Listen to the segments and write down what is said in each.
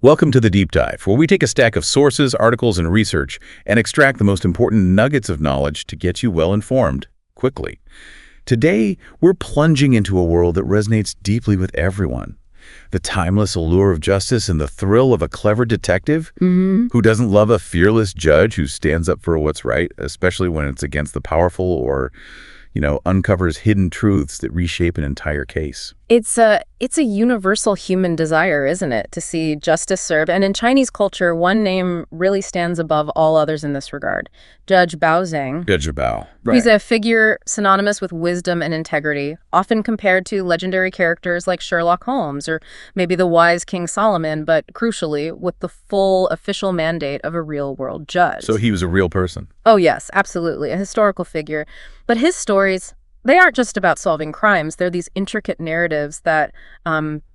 Welcome to the Deep Dive, where we take a stack of sources, articles, and research and extract the most important nuggets of knowledge to get you well-informed, quickly. Today, we're plunging into a world that resonates deeply with everyone. The timeless allure of justice and the thrill of a clever detective who doesn't love a fearless judge who stands up for what's right, especially when it's against the powerful or, uncovers hidden truths that reshape an entire case. It's a universal human desire, isn't it, to see justice served? And in Chinese culture, one name really stands above all others in this regard. Judge Bao Zheng. Judge Bao. Right. He's a figure synonymous with wisdom and integrity, often compared to legendary characters like Sherlock Holmes or maybe the wise King Solomon, but crucially, with the full official mandate of a real-world judge. So he was a real person? Oh, yes, absolutely, a historical figure. But his stories, they aren't just about solving crimes. They're these intricate narratives that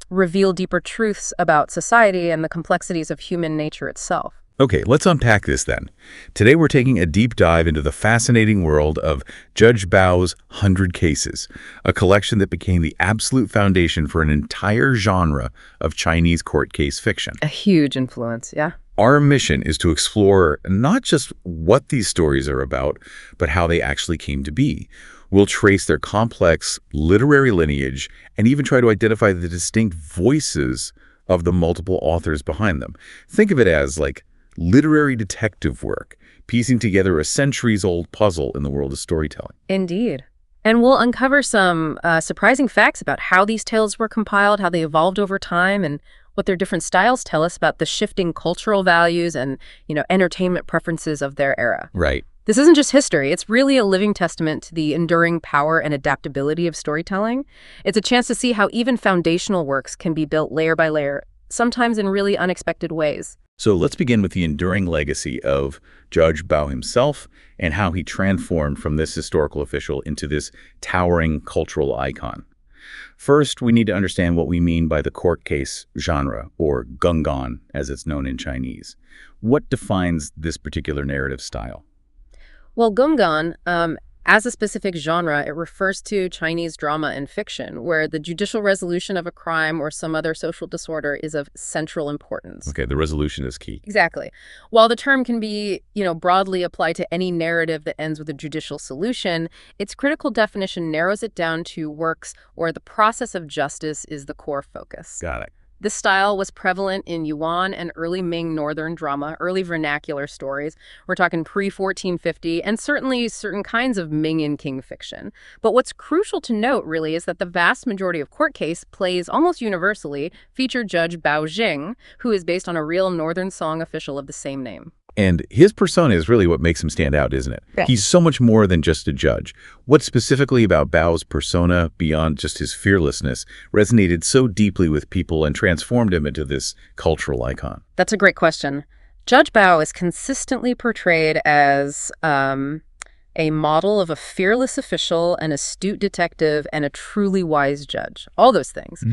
reveal deeper truths about society and the complexities of human nature itself. Okay, let's unpack this then. Today we're taking a deep dive into the fascinating world of Judge Bao's 100 Cases, a collection that became the absolute foundation for an entire genre of Chinese court case fiction. A huge influence, yeah. Our mission is to explore not just what these stories are about, but how they actually came to be. We'll trace their complex literary lineage and even try to identify the distinct voices of the multiple authors behind them. Think of it as like literary detective work, piecing together a centuries-old puzzle in the world of storytelling. Indeed. And we'll uncover some surprising facts about how these tales were compiled, how they evolved over time, and what their different styles tell us about the shifting cultural values and, entertainment preferences of their era. Right. This isn't just history. It's really a living testament to the enduring power and adaptability of storytelling. It's a chance to see how even foundational works can be built layer by layer, sometimes in really unexpected ways. So let's begin with the enduring legacy of Judge Bao himself and how he transformed from this historical official into this towering cultural icon. First, we need to understand what we mean by the court case genre, or gunggan, as it's known in Chinese. What defines this particular narrative style? Well, gunggan, as a specific genre, it refers to Chinese drama and fiction, where the judicial resolution of a crime or some other social disorder is of central importance. Okay, the resolution is key. Exactly. While the term can be, broadly applied to any narrative that ends with a judicial solution, its critical definition narrows it down to works where the process of justice is the core focus. Got it. This style was prevalent in Yuan and early Ming Northern drama, early vernacular stories. We're talking pre-1450, and certainly certain kinds of Ming and Qing fiction. But what's crucial to note, really, is that the vast majority of court case plays almost universally feature Judge Bao Zheng, who is based on a real Northern Song official of the same name. And his persona is really what makes him stand out, isn't it? Right. He's so much more than just a judge. What specifically about Bao's persona, beyond just his fearlessness, resonated so deeply with people and transformed him into this cultural icon? That's a great question. Judge Bao is consistently portrayed as a model of a fearless official, an astute detective, and a truly wise judge. All those things.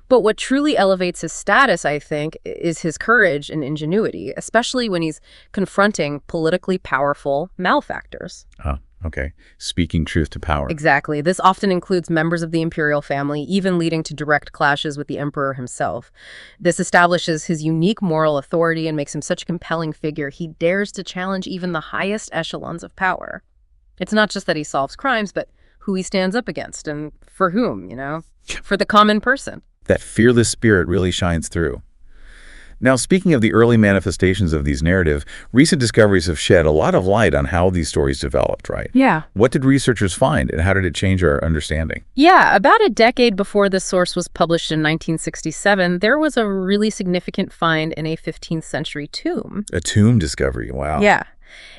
But what truly elevates his status, I think, is his courage and ingenuity, especially when he's confronting politically powerful malefactors. Oh, okay. Speaking truth to power. Exactly. This often includes members of the imperial family, even leading to direct clashes with the emperor himself. This establishes his unique moral authority and makes him such a compelling figure. He dares to challenge even the highest echelons of power. It's not just that he solves crimes, but who he stands up against and for whom, for the common person. That fearless spirit really shines through. Now, speaking of the early manifestations of these narratives, recent discoveries have shed a lot of light on how these stories developed, right? Yeah. What did researchers find, and how did it change our understanding? Yeah, about a decade before this source was published in 1967, there was a really significant find in a 15th century tomb. A tomb discovery, wow. Yeah.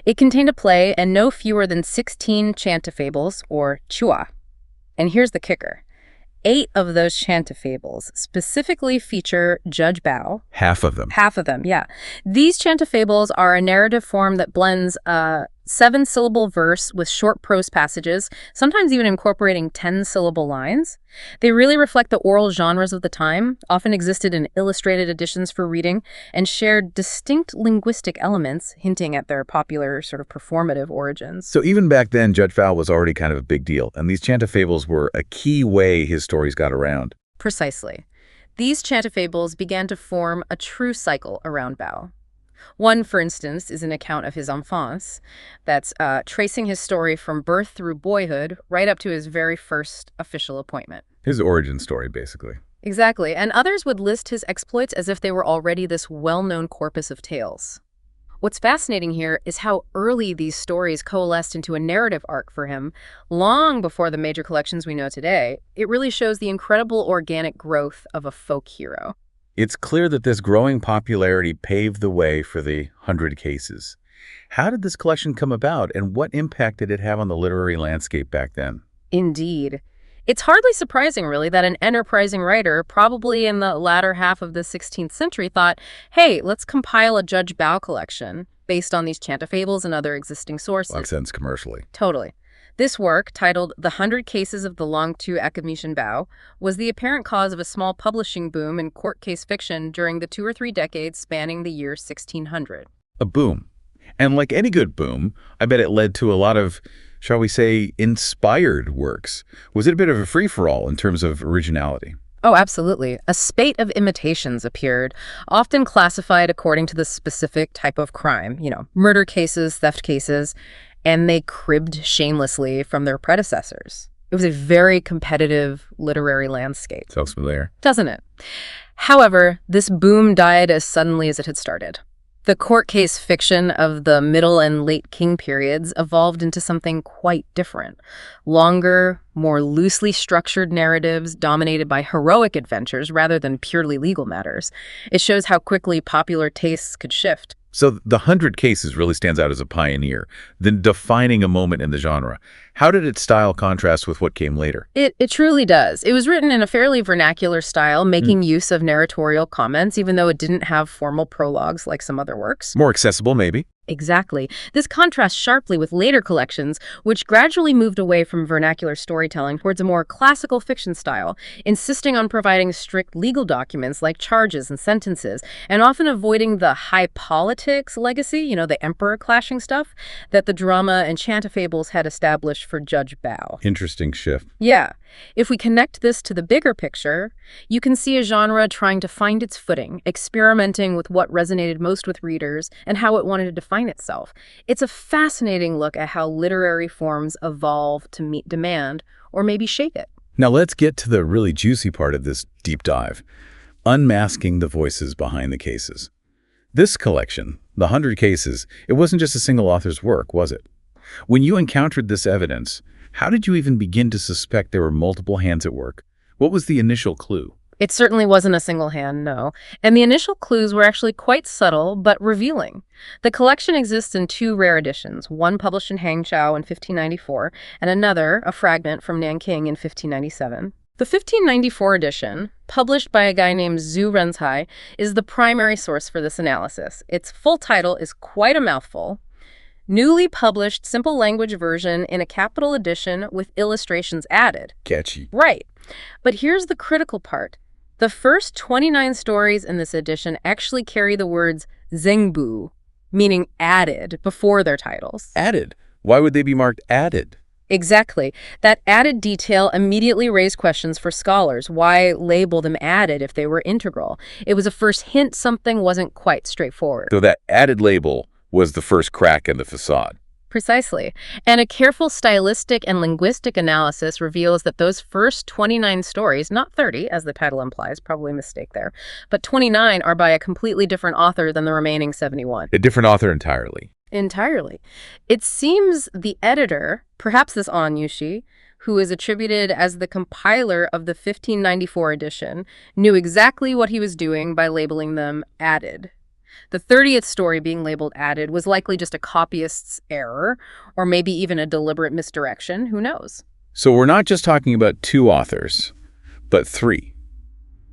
It contained a play and no fewer than 16 chantifables, or chua. And here's the kicker. 8 of those chantifables specifically feature Judge Bao. Half of them. Half of them, yeah. These chantifables are a narrative form that blends 7-syllable verse with short prose passages, sometimes even incorporating 10-syllable lines. They really reflect the oral genres of the time, often existed in illustrated editions for reading, and shared distinct linguistic elements, hinting at their popular sort of performative origins. So even back then, Judge Bao was already kind of a big deal, and these chantifables were a key way his stories got around. Precisely. These chantifables began to form a true cycle around Bao. One, for instance, is an account of his enfance, that's tracing his story from birth through boyhood right up to his very first official appointment. His origin story, basically. Exactly, and others would list his exploits as if they were already this well-known corpus of tales. What's fascinating here is how early these stories coalesced into a narrative arc for him, long before the major collections we know today. It really shows the incredible organic growth of a folk hero. It's clear that this growing popularity paved the way for the 100 Cases. How did this collection come about, and what impact did it have on the literary landscape back then? Indeed. It's hardly surprising, really, that an enterprising writer, probably in the latter half of the 16th century, thought, hey, let's compile a Judge Bao collection based on these chantifables and other existing sources. Makes sense commercially. Totally. This work, titled The 100 Cases of the Lok Chumteavs Bao, was the apparent cause of a small publishing boom in court case fiction during the 2 or 3 decades spanning the year 1600. A boom. And like any good boom, I bet it led to a lot of, shall we say, inspired works. Was it a bit of a free-for-all in terms of originality? Oh, absolutely. A spate of imitations appeared, often classified according to the specific type of crime, murder cases, theft cases, and they cribbed shamelessly from their predecessors. It was a very competitive literary landscape. Sounds familiar. Doesn't it? However, this boom died as suddenly as it had started. The court case fiction of the Middle and Late Qing periods evolved into something quite different. Longer, more loosely structured narratives dominated by heroic adventures rather than purely legal matters. It shows how quickly popular tastes could shift. So the 100 Cases really stands out as a pioneer, then defining a moment in the genre. How did its style contrast with what came later? It truly does. It was written in a fairly vernacular style, making use of narratorial comments, even though it didn't have formal prologues like some other works. More accessible, maybe? Exactly. This contrasts sharply with later collections, which gradually moved away from vernacular storytelling towards a more classical fiction style, insisting on providing strict legal documents like charges and sentences, and often avoiding the high politics legacy, the emperor clashing stuff, that the drama and chantifables had established for Judge Bao. Interesting shift. Yeah. If we connect this to the bigger picture, you can see a genre trying to find its footing, experimenting with what resonated most with readers and how it wanted to define itself. It's a fascinating look at how literary forms evolve to meet demand, or maybe shape it. Now let's get to the really juicy part of this deep dive, unmasking the voices behind the cases. This collection, the 100 Cases, it wasn't just a single author's work, was it? When you encountered this evidence, how did you even begin to suspect there were multiple hands at work? What was the initial clue? It certainly wasn't a single hand, no. And the initial clues were actually quite subtle, but revealing. The collection exists in 2 rare editions, one published in Hangzhou in 1594, and another, a fragment from Nanking in 1597. The 1594 edition, published by a guy named Zhu Renzhai, is the primary source for this analysis. Its full title is quite a mouthful. Newly published simple language version in a capital edition with illustrations added. Catchy. Right. But here's the critical part. The first 29 stories in this edition actually carry the words zengbu, meaning added, before their titles. Added? Why would they be marked added? Exactly. That added detail immediately raised questions for scholars. Why label them added if they were integral? It was a first hint something wasn't quite straightforward. So that added label was the first crack in the facade. Precisely. And a careful stylistic and linguistic analysis reveals that those first 29 stories, not 30, as the title implies, probably a mistake there, but 29 are by a completely different author than the remaining 71. A different author entirely. Entirely. It seems the editor, perhaps this An Yushi, who is attributed as the compiler of the 1594 edition, knew exactly what he was doing by labeling them added. The 30th story being labeled added was likely just a copyist's error, or maybe even a deliberate misdirection, who knows? So we're not just talking about 2 authors, but 3.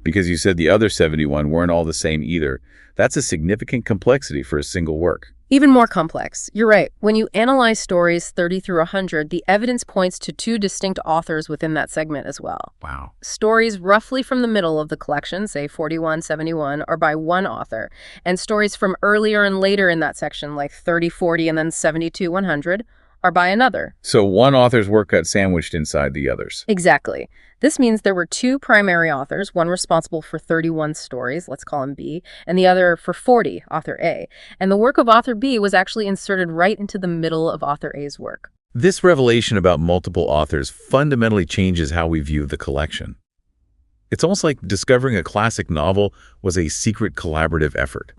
Because you said the other 71 weren't all the same either. That's a significant complexity for a single work. Even more complex. You're right. When you analyze stories 30 through 100, the evidence points to 2 distinct authors within that segment as well. Wow. Stories roughly from the middle of the collection, say 41, 71, are by one author, and stories from earlier and later in that section, like 30, 40, and then 72, 100, are by another. So one author's work got sandwiched inside the others. Exactly. This means there were two primary authors, one responsible for 31 stories, let's call him B, and the other for 40, author A. And the work of author B was actually inserted right into the middle of author A's work. This revelation about multiple authors fundamentally changes how we view the collection. It's almost like discovering a classic novel was a secret collaborative effort.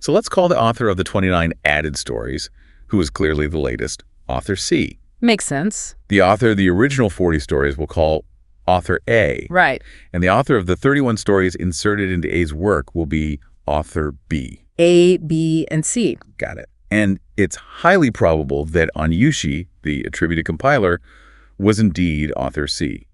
So let's call the author of the 29 added stories, who is clearly the latest, author C. Makes sense. The author of the original 40 stories we'll call author A. Right. And the author of the 31 stories inserted into A's work will be author B. A, B, and C. Got it. And it's highly probable that Anyushi, the attributed compiler, was indeed author C.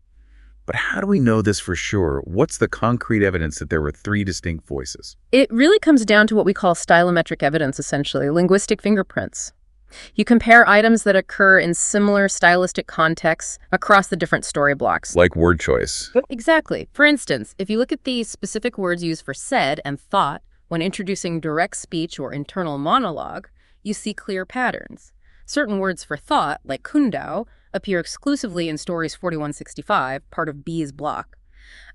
But how do we know this for sure? What's the concrete evidence that there were three distinct voices? It really comes down to what we call stylometric evidence, essentially, linguistic fingerprints. You compare items that occur in similar stylistic contexts across the different story blocks. Like word choice. Exactly. For instance, if you look at the specific words used for said and thought when introducing direct speech or internal monologue, you see clear patterns. Certain words for thought, like kundao, appear exclusively in stories 4165, part of B's block.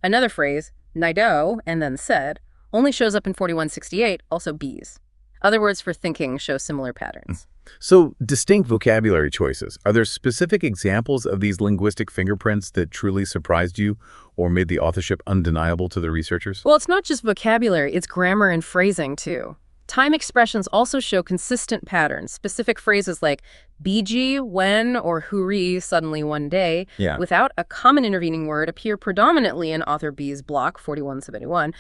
Another phrase, naido, and then said, only shows up in 4168, also B's. Other words for thinking show similar patterns. So, distinct vocabulary choices. Are there specific examples of these linguistic fingerprints that truly surprised you or made the authorship undeniable to the researchers? Well, it's not just vocabulary, it's grammar and phrasing, too. Time expressions also show consistent patterns. Specific phrases like biji, when, or huri, suddenly one day, without a common intervening word, appear predominantly in author B's block, 4171.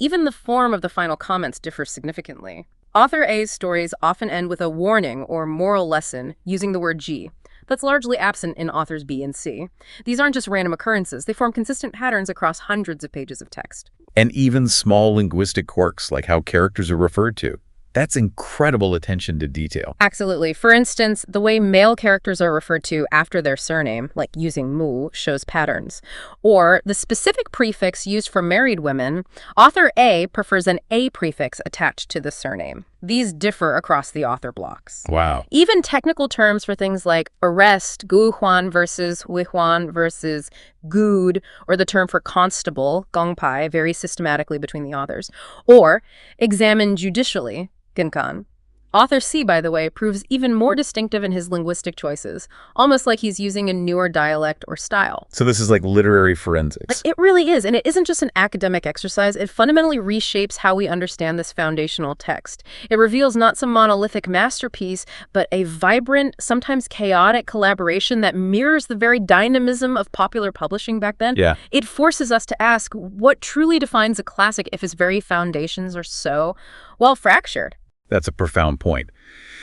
Even the form of the final comments differs significantly. Author A's stories often end with a warning or moral lesson using the word ji. That's largely absent in authors B and C. These aren't just random occurrences. They form consistent patterns across hundreds of pages of text. And even small linguistic quirks, like how characters are referred to. That's incredible attention to detail. Absolutely. For instance, the way male characters are referred to after their surname, like using mu, shows patterns. Or the specific prefix used for married women, author A prefers an A prefix attached to the surname. These differ across the author blocks. Wow. Even technical terms for things like arrest, guhuan versus huihuan versus good, or the term for constable, gongpai, vary systematically between the authors. Or examine judicially, Ginkan. Author C, by the way, proves even more distinctive in his linguistic choices, almost like he's using a newer dialect or style. So this is like literary forensics. It really is, and it isn't just an academic exercise. It fundamentally reshapes how we understand this foundational text. It reveals not some monolithic masterpiece, but a vibrant, sometimes chaotic collaboration that mirrors the very dynamism of popular publishing back then. Yeah. It forces us to ask what truly defines a classic if its very foundations are so, well, fractured. That's a profound point.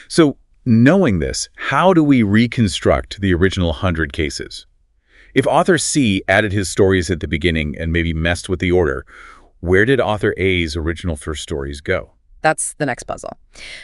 So, knowing this, how do we reconstruct the original 100 cases? If author C added his stories at the beginning and maybe messed with the order, where did author A's original first stories go? That's the next puzzle.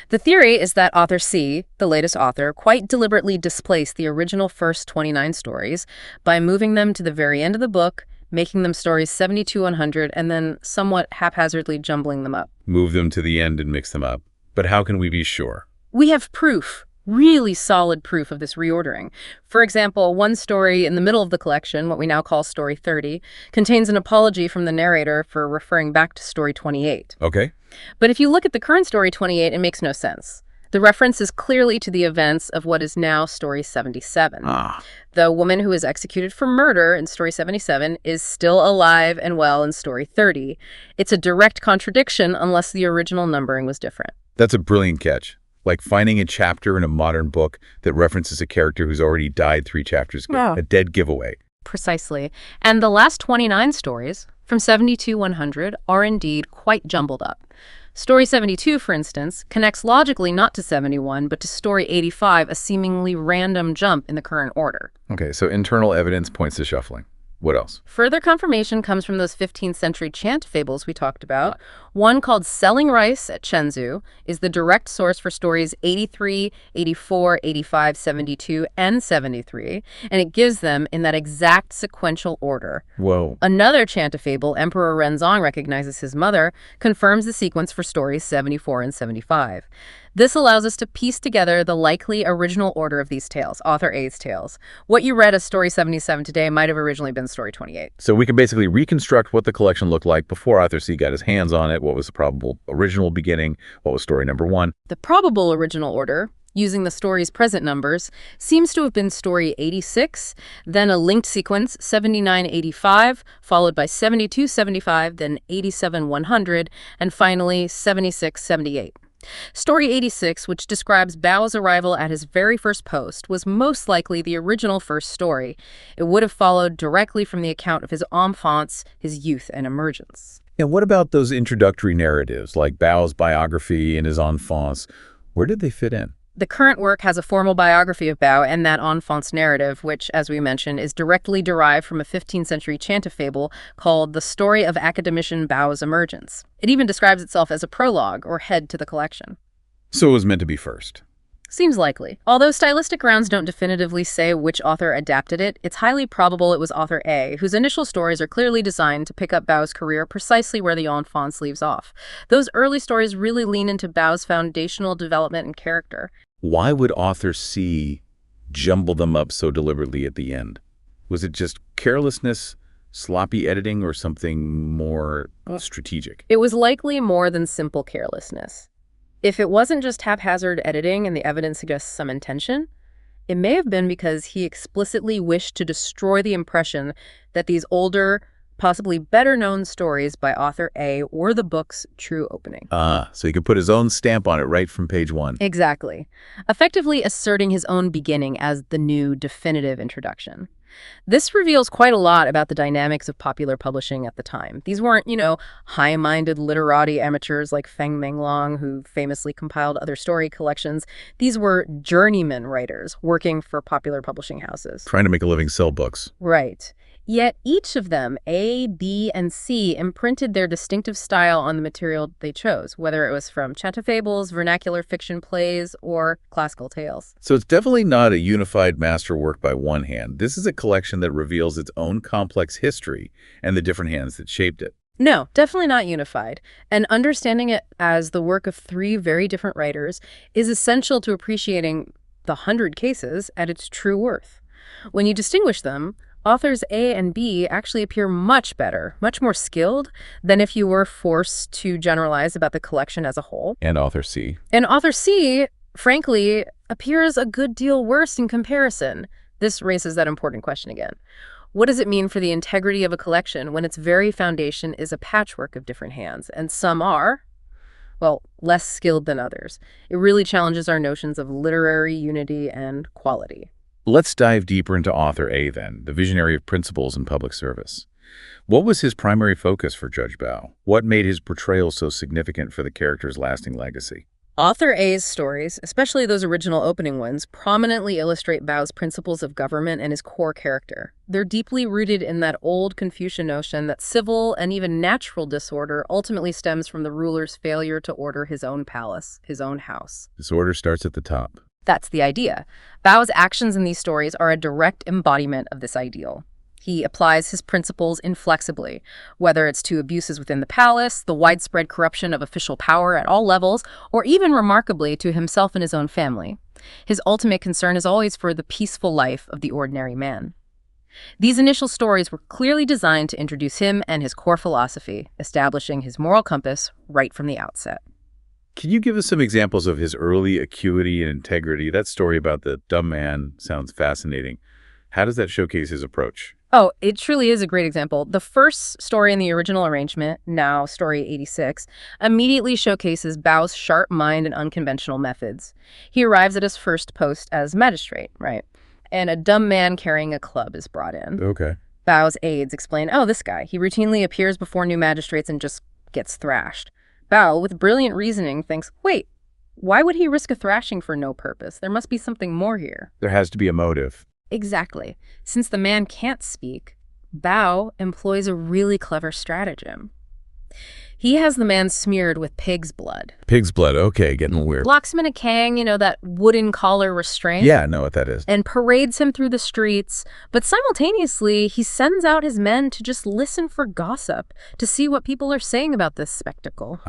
The theory is that author C, the latest author, quite deliberately displaced the original first 29 stories by moving them to the very end of the book, making them stories 70 to 100, and then somewhat haphazardly jumbling them up. Move them to the end and mix them up. But how can we be sure? We have proof, really solid proof of this reordering. For example, one story in the middle of the collection, what we now call story 30, contains an apology from the narrator for referring back to story 28. Okay. But if you look at the current story 28, it makes no sense. The reference is clearly to the events of what is now story 77. The woman who was executed for murder in story 77 is still alive and well in story 30. It's a direct contradiction unless the original numbering was different. That's a brilliant catch. Like finding a chapter in a modern book that references a character who's already died 3 chapters ago. A dead giveaway. Precisely. And the last 29 stories, from 70 to 100, are indeed quite jumbled up. Story 72, for instance, connects logically not to 71, but to story 85, a seemingly random jump in the current order. Okay, so internal evidence points to shuffling. What else? Further confirmation comes from those 15th century chant fables we talked about. One called Selling Rice at Shenzhou is the direct source for stories 83, 84, 85, 72, and 73, and it gives them in that exact sequential order. Whoa. Another Chantafable, Emperor Renzong recognizes his mother, confirms the sequence for stories 74 and 75. This allows us to piece together the likely original order of these tales, author A's tales. What you read as story 77 today might have originally been story 28. So we can basically reconstruct what the collection looked like before author C got his hands on it, what was the probable original beginning, what was story number 1. The probable original order, using the story's present numbers, seems to have been story 86, then a linked sequence 79-85, followed by 72-75, then 87-100, and finally 76-78. Story 86, which describes Bao's arrival at his very first post, was most likely the original first story. It would have followed directly from the account of his enfance, his youth, and emergence. And what about those introductory narratives, like Bao's biography and his enfance? Where did they fit in? The current work has a formal biography of Bao and that enfance narrative, which, as we mentioned, is directly derived from a 15th century Chantafable called The Story of Academician Bao's Emergence. It even describes itself as a prologue or head to the collection. So it was meant to be first. Seems likely. Although stylistic grounds don't definitively say which author adapted it, it's highly probable it was author A, whose initial stories are clearly designed to pick up Bao's career precisely where the enfance leaves off. Those early stories really lean into Bao's foundational development and character. Why would author C jumble them up so deliberately at the end? Was it just carelessness, sloppy editing, or something more strategic? It was likely more than simple carelessness. If it wasn't just haphazard editing and the evidence suggests some intention, it may have been because he explicitly wished to destroy the impression that these older, possibly better-known stories by author A were the book's true opening. So he could put his own stamp on it right from page 1. Exactly. Effectively asserting his own beginning as the new definitive introduction. This reveals quite a lot about the dynamics of popular publishing at the time. These weren't, high-minded literati amateurs like Feng Menglong, who famously compiled other story collections. These were journeyman writers working for popular publishing houses. Trying to make a living, sell books. Right. Yet each of them, A, B, and C, imprinted their distinctive style on the material they chose, whether it was from Chantafables, vernacular fiction plays, or classical tales. So it's definitely not a unified masterwork by one hand. This is a collection that reveals its own complex history and the different hands that shaped it. No, definitely not unified. And understanding it as the work of 3 very different writers is essential to appreciating the 100 cases at its true worth. When you distinguish them, authors A and B actually appear much better, much more skilled than if you were forced to generalize about the collection as a whole. And author C. And author C, frankly, appears a good deal worse in comparison. This raises that important question again. What does it mean for the integrity of a collection when its very foundation is a patchwork of different hands, and some are, well, less skilled than others? It really challenges our notions of literary unity and quality. Let's dive deeper into author A then, the visionary of principles and public service. What was his primary focus for Judge Bao? What made his portrayal so significant for the character's lasting legacy? Author A's stories, especially those original opening ones, prominently illustrate Bao's principles of government and his core character. They're deeply rooted in that old Confucian notion that civil and even natural disorder ultimately stems from the ruler's failure to order his own palace, his own house. Disorder starts at the top. That's the idea. Bao's actions in these stories are a direct embodiment of this ideal. He applies his principles inflexibly, whether it's to abuses within the palace, the widespread corruption of official power at all levels, or even remarkably to himself and his own family. His ultimate concern is always for the peaceful life of the ordinary man. These initial stories were clearly designed to introduce him and his core philosophy, establishing his moral compass right from the outset. Can you give us some examples of his early acuity and integrity? That story about the dumb man sounds fascinating. How does that showcase his approach? Oh, it truly is a great example. The first story in the original arrangement, now story 86, immediately showcases Bao's sharp mind and unconventional methods. He arrives at his first post as magistrate, right? And a dumb man carrying a club is brought in. Okay. Bao's aides explain, oh, this guy, he routinely appears before new magistrates and just gets thrashed. Bao, with brilliant reasoning, thinks, wait, why would he risk a thrashing for no purpose? There must be something more here. There has to be a motive. Exactly. Since the man can't speak, Bao employs a really clever stratagem. He has the man smeared with pig's blood. Pig's blood, okay, getting weird. Locks him in a kang, that wooden collar restraint. Yeah, I know what that is. And parades him through the streets. But simultaneously, he sends out his men to just listen for gossip, to see what people are saying about this spectacle.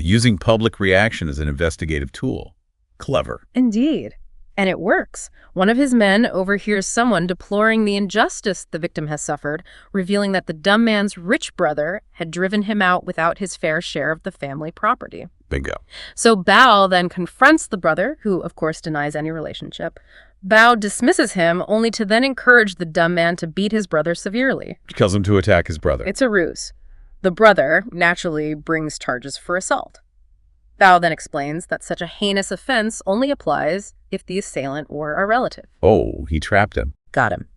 Using public reaction as an investigative tool. Clever. Indeed. And it works. One of his men overhears someone deploring the injustice the victim has suffered, revealing that the dumb man's rich brother had driven him out without his fair share of the family property. Bingo. So Bao then confronts the brother, who of course denies any relationship. Bao dismisses him, only to then encourage the dumb man to beat his brother severely. Tells him to attack his brother. It's a ruse. The brother naturally brings charges for assault. Bao then explains that such a heinous offense only applies if the assailant were a relative. Oh, he trapped him. Got him.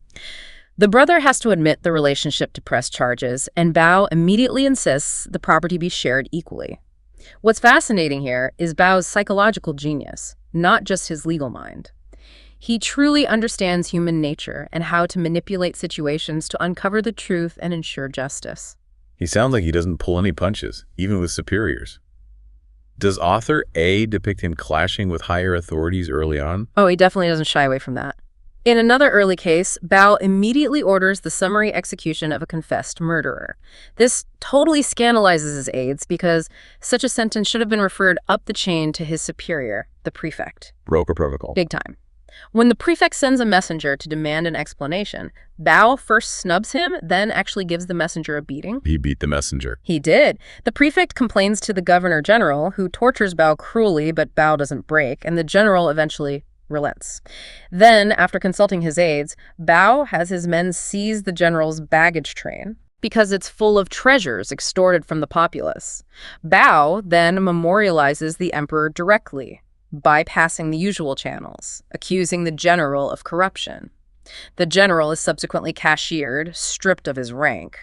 The brother has to admit the relationship to press charges, and Bao immediately insists the property be shared equally. What's fascinating here is Bao's psychological genius, not just his legal mind. He truly understands human nature and how to manipulate situations to uncover the truth and ensure justice. He sounds like he doesn't pull any punches, even with superiors. Does author A depict him clashing with higher authorities early on? Oh, he definitely doesn't shy away from that. In another early case, Bao immediately orders the summary execution of a confessed murderer. This totally scandalizes his aides because such a sentence should have been referred up the chain to his superior, the prefect. Broker protocol. Big time. When the prefect sends a messenger to demand an explanation, Bao first snubs him, then actually gives the messenger a beating. He beat the messenger. He did. The prefect complains to the governor general, who tortures Bao cruelly, but Bao doesn't break, and the general eventually relents. Then, after consulting his aides, Bao has his men seize the general's baggage train because it's full of treasures extorted from the populace. Bao then memorializes the emperor directly, bypassing the usual channels, accusing the general of corruption. The general is subsequently cashiered, stripped of his rank.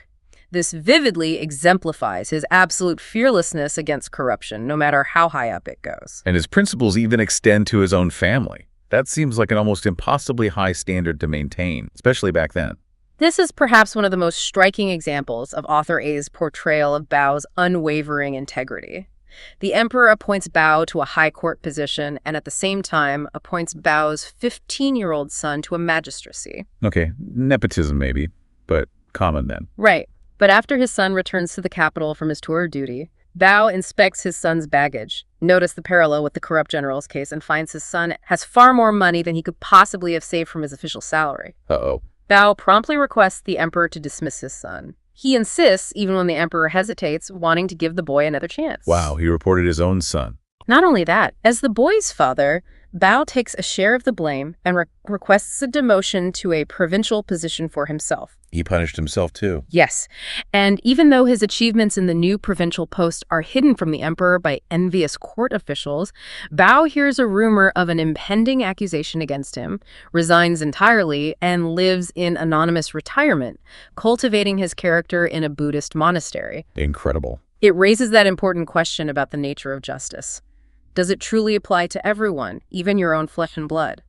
This vividly exemplifies his absolute fearlessness against corruption, no matter how high up it goes. And his principles even extend to his own family. That seems like an almost impossibly high standard to maintain, especially back then. This is perhaps one of the most striking examples of author A's portrayal of Bao's unwavering integrity. The emperor appoints Bao to a high court position and at the same time appoints Bao's 15-year-old son to a magistracy. Okay, nepotism maybe, but common then. Right. But after his son returns to the capital from his tour of duty, Bao inspects his son's baggage. Notice the parallel with the corrupt general's case, and finds his son has far more money than he could possibly have saved from his official salary. Uh-oh. Bao promptly requests the emperor to dismiss his son. He insists, even when the emperor hesitates, wanting to give the boy another chance. Wow, he reported his own son. Not only that, as the boy's father, Bao takes a share of the blame and requests a demotion to a provincial position for himself. He punished himself too. Yes, and even though his achievements in the new provincial post are hidden from the emperor by envious court officials, Bao hears a rumor of an impending accusation against him, resigns entirely, and lives in anonymous retirement, cultivating his character in a Buddhist monastery. Incredible. It raises that important question about the nature of justice. Does it truly apply to everyone, even your own flesh and blood?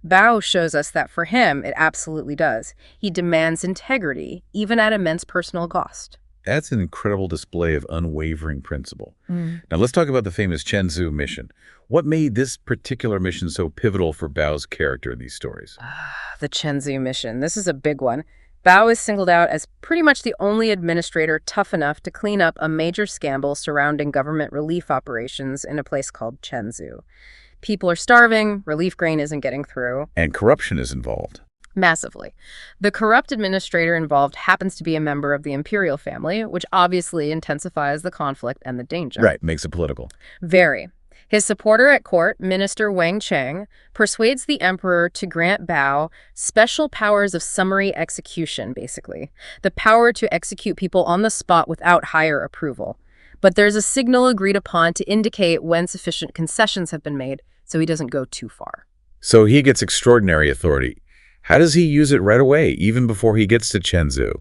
Bao shows us that for him, it absolutely does. He demands integrity, even at immense personal cost. That's an incredible display of unwavering principle. Now let's talk about the famous Chenzhou mission. What made this particular mission so pivotal for Bao's character in these stories? The Chenzhou mission. This is a big one. Bao is singled out as pretty much the only administrator tough enough to clean up a major scandal surrounding government relief operations in a place called Chenzhou. People are starving, relief grain isn't getting through. And corruption is involved. Massively. The corrupt administrator involved happens to be a member of the imperial family, which obviously intensifies the conflict and the danger. Right, makes it political. Very. His supporter at court, Minister Wang Cheng, persuades the emperor to grant Bao special powers of summary execution, basically. The power to execute people on the spot without higher approval. But there's a signal agreed upon to indicate when sufficient concessions have been made, so he doesn't go too far. So he gets extraordinary authority. How does he use it right away, even before he gets to Chenzhou?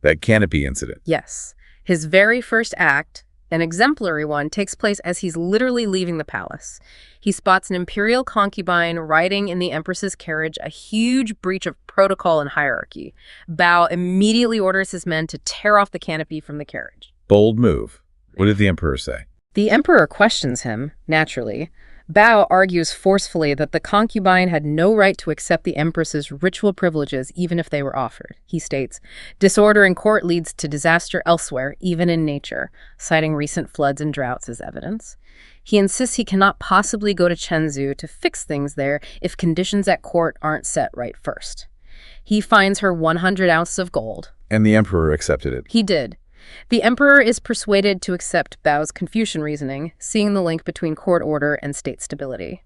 That canopy incident. Yes. His very first act, an exemplary one, takes place as he's literally leaving the palace. He spots an imperial concubine riding in the empress's carriage, a huge breach of protocol and hierarchy. Bao immediately orders his men to tear off the canopy from the carriage. Bold move. What did the emperor say? The emperor questions him, naturally. Bao argues forcefully that the concubine had no right to accept the empress's ritual privileges even if they were offered. He states, "Disorder in court leads to disaster elsewhere, even in nature," citing recent floods and droughts as evidence. He insists he cannot possibly go to Chenzhou to fix things there if conditions at court aren't set right first. He fines her 100 ounces of gold. And the emperor accepted it. He did. The emperor is persuaded to accept Bao's Confucian reasoning, seeing the link between court order and state stability.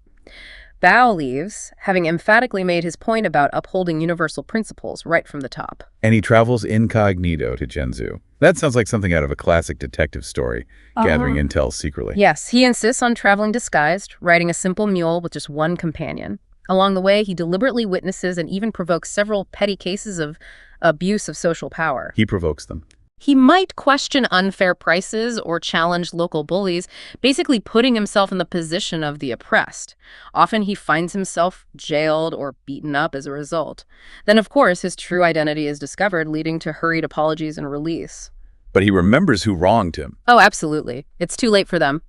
Bao leaves, having emphatically made his point about upholding universal principles right from the top. And he travels incognito to Chenzhou. That sounds like something out of a classic detective story, gathering intel secretly. Yes, he insists on traveling disguised, riding a simple mule with just one companion. Along the way, he deliberately witnesses and even provokes several petty cases of abuse of social power. He provokes them. He might question unfair prices or challenge local bullies, basically putting himself in the position of the oppressed. Often he finds himself jailed or beaten up as a result. Then, of course, his true identity is discovered, leading to hurried apologies and release. But he remembers who wronged him. Oh, absolutely. It's too late for them.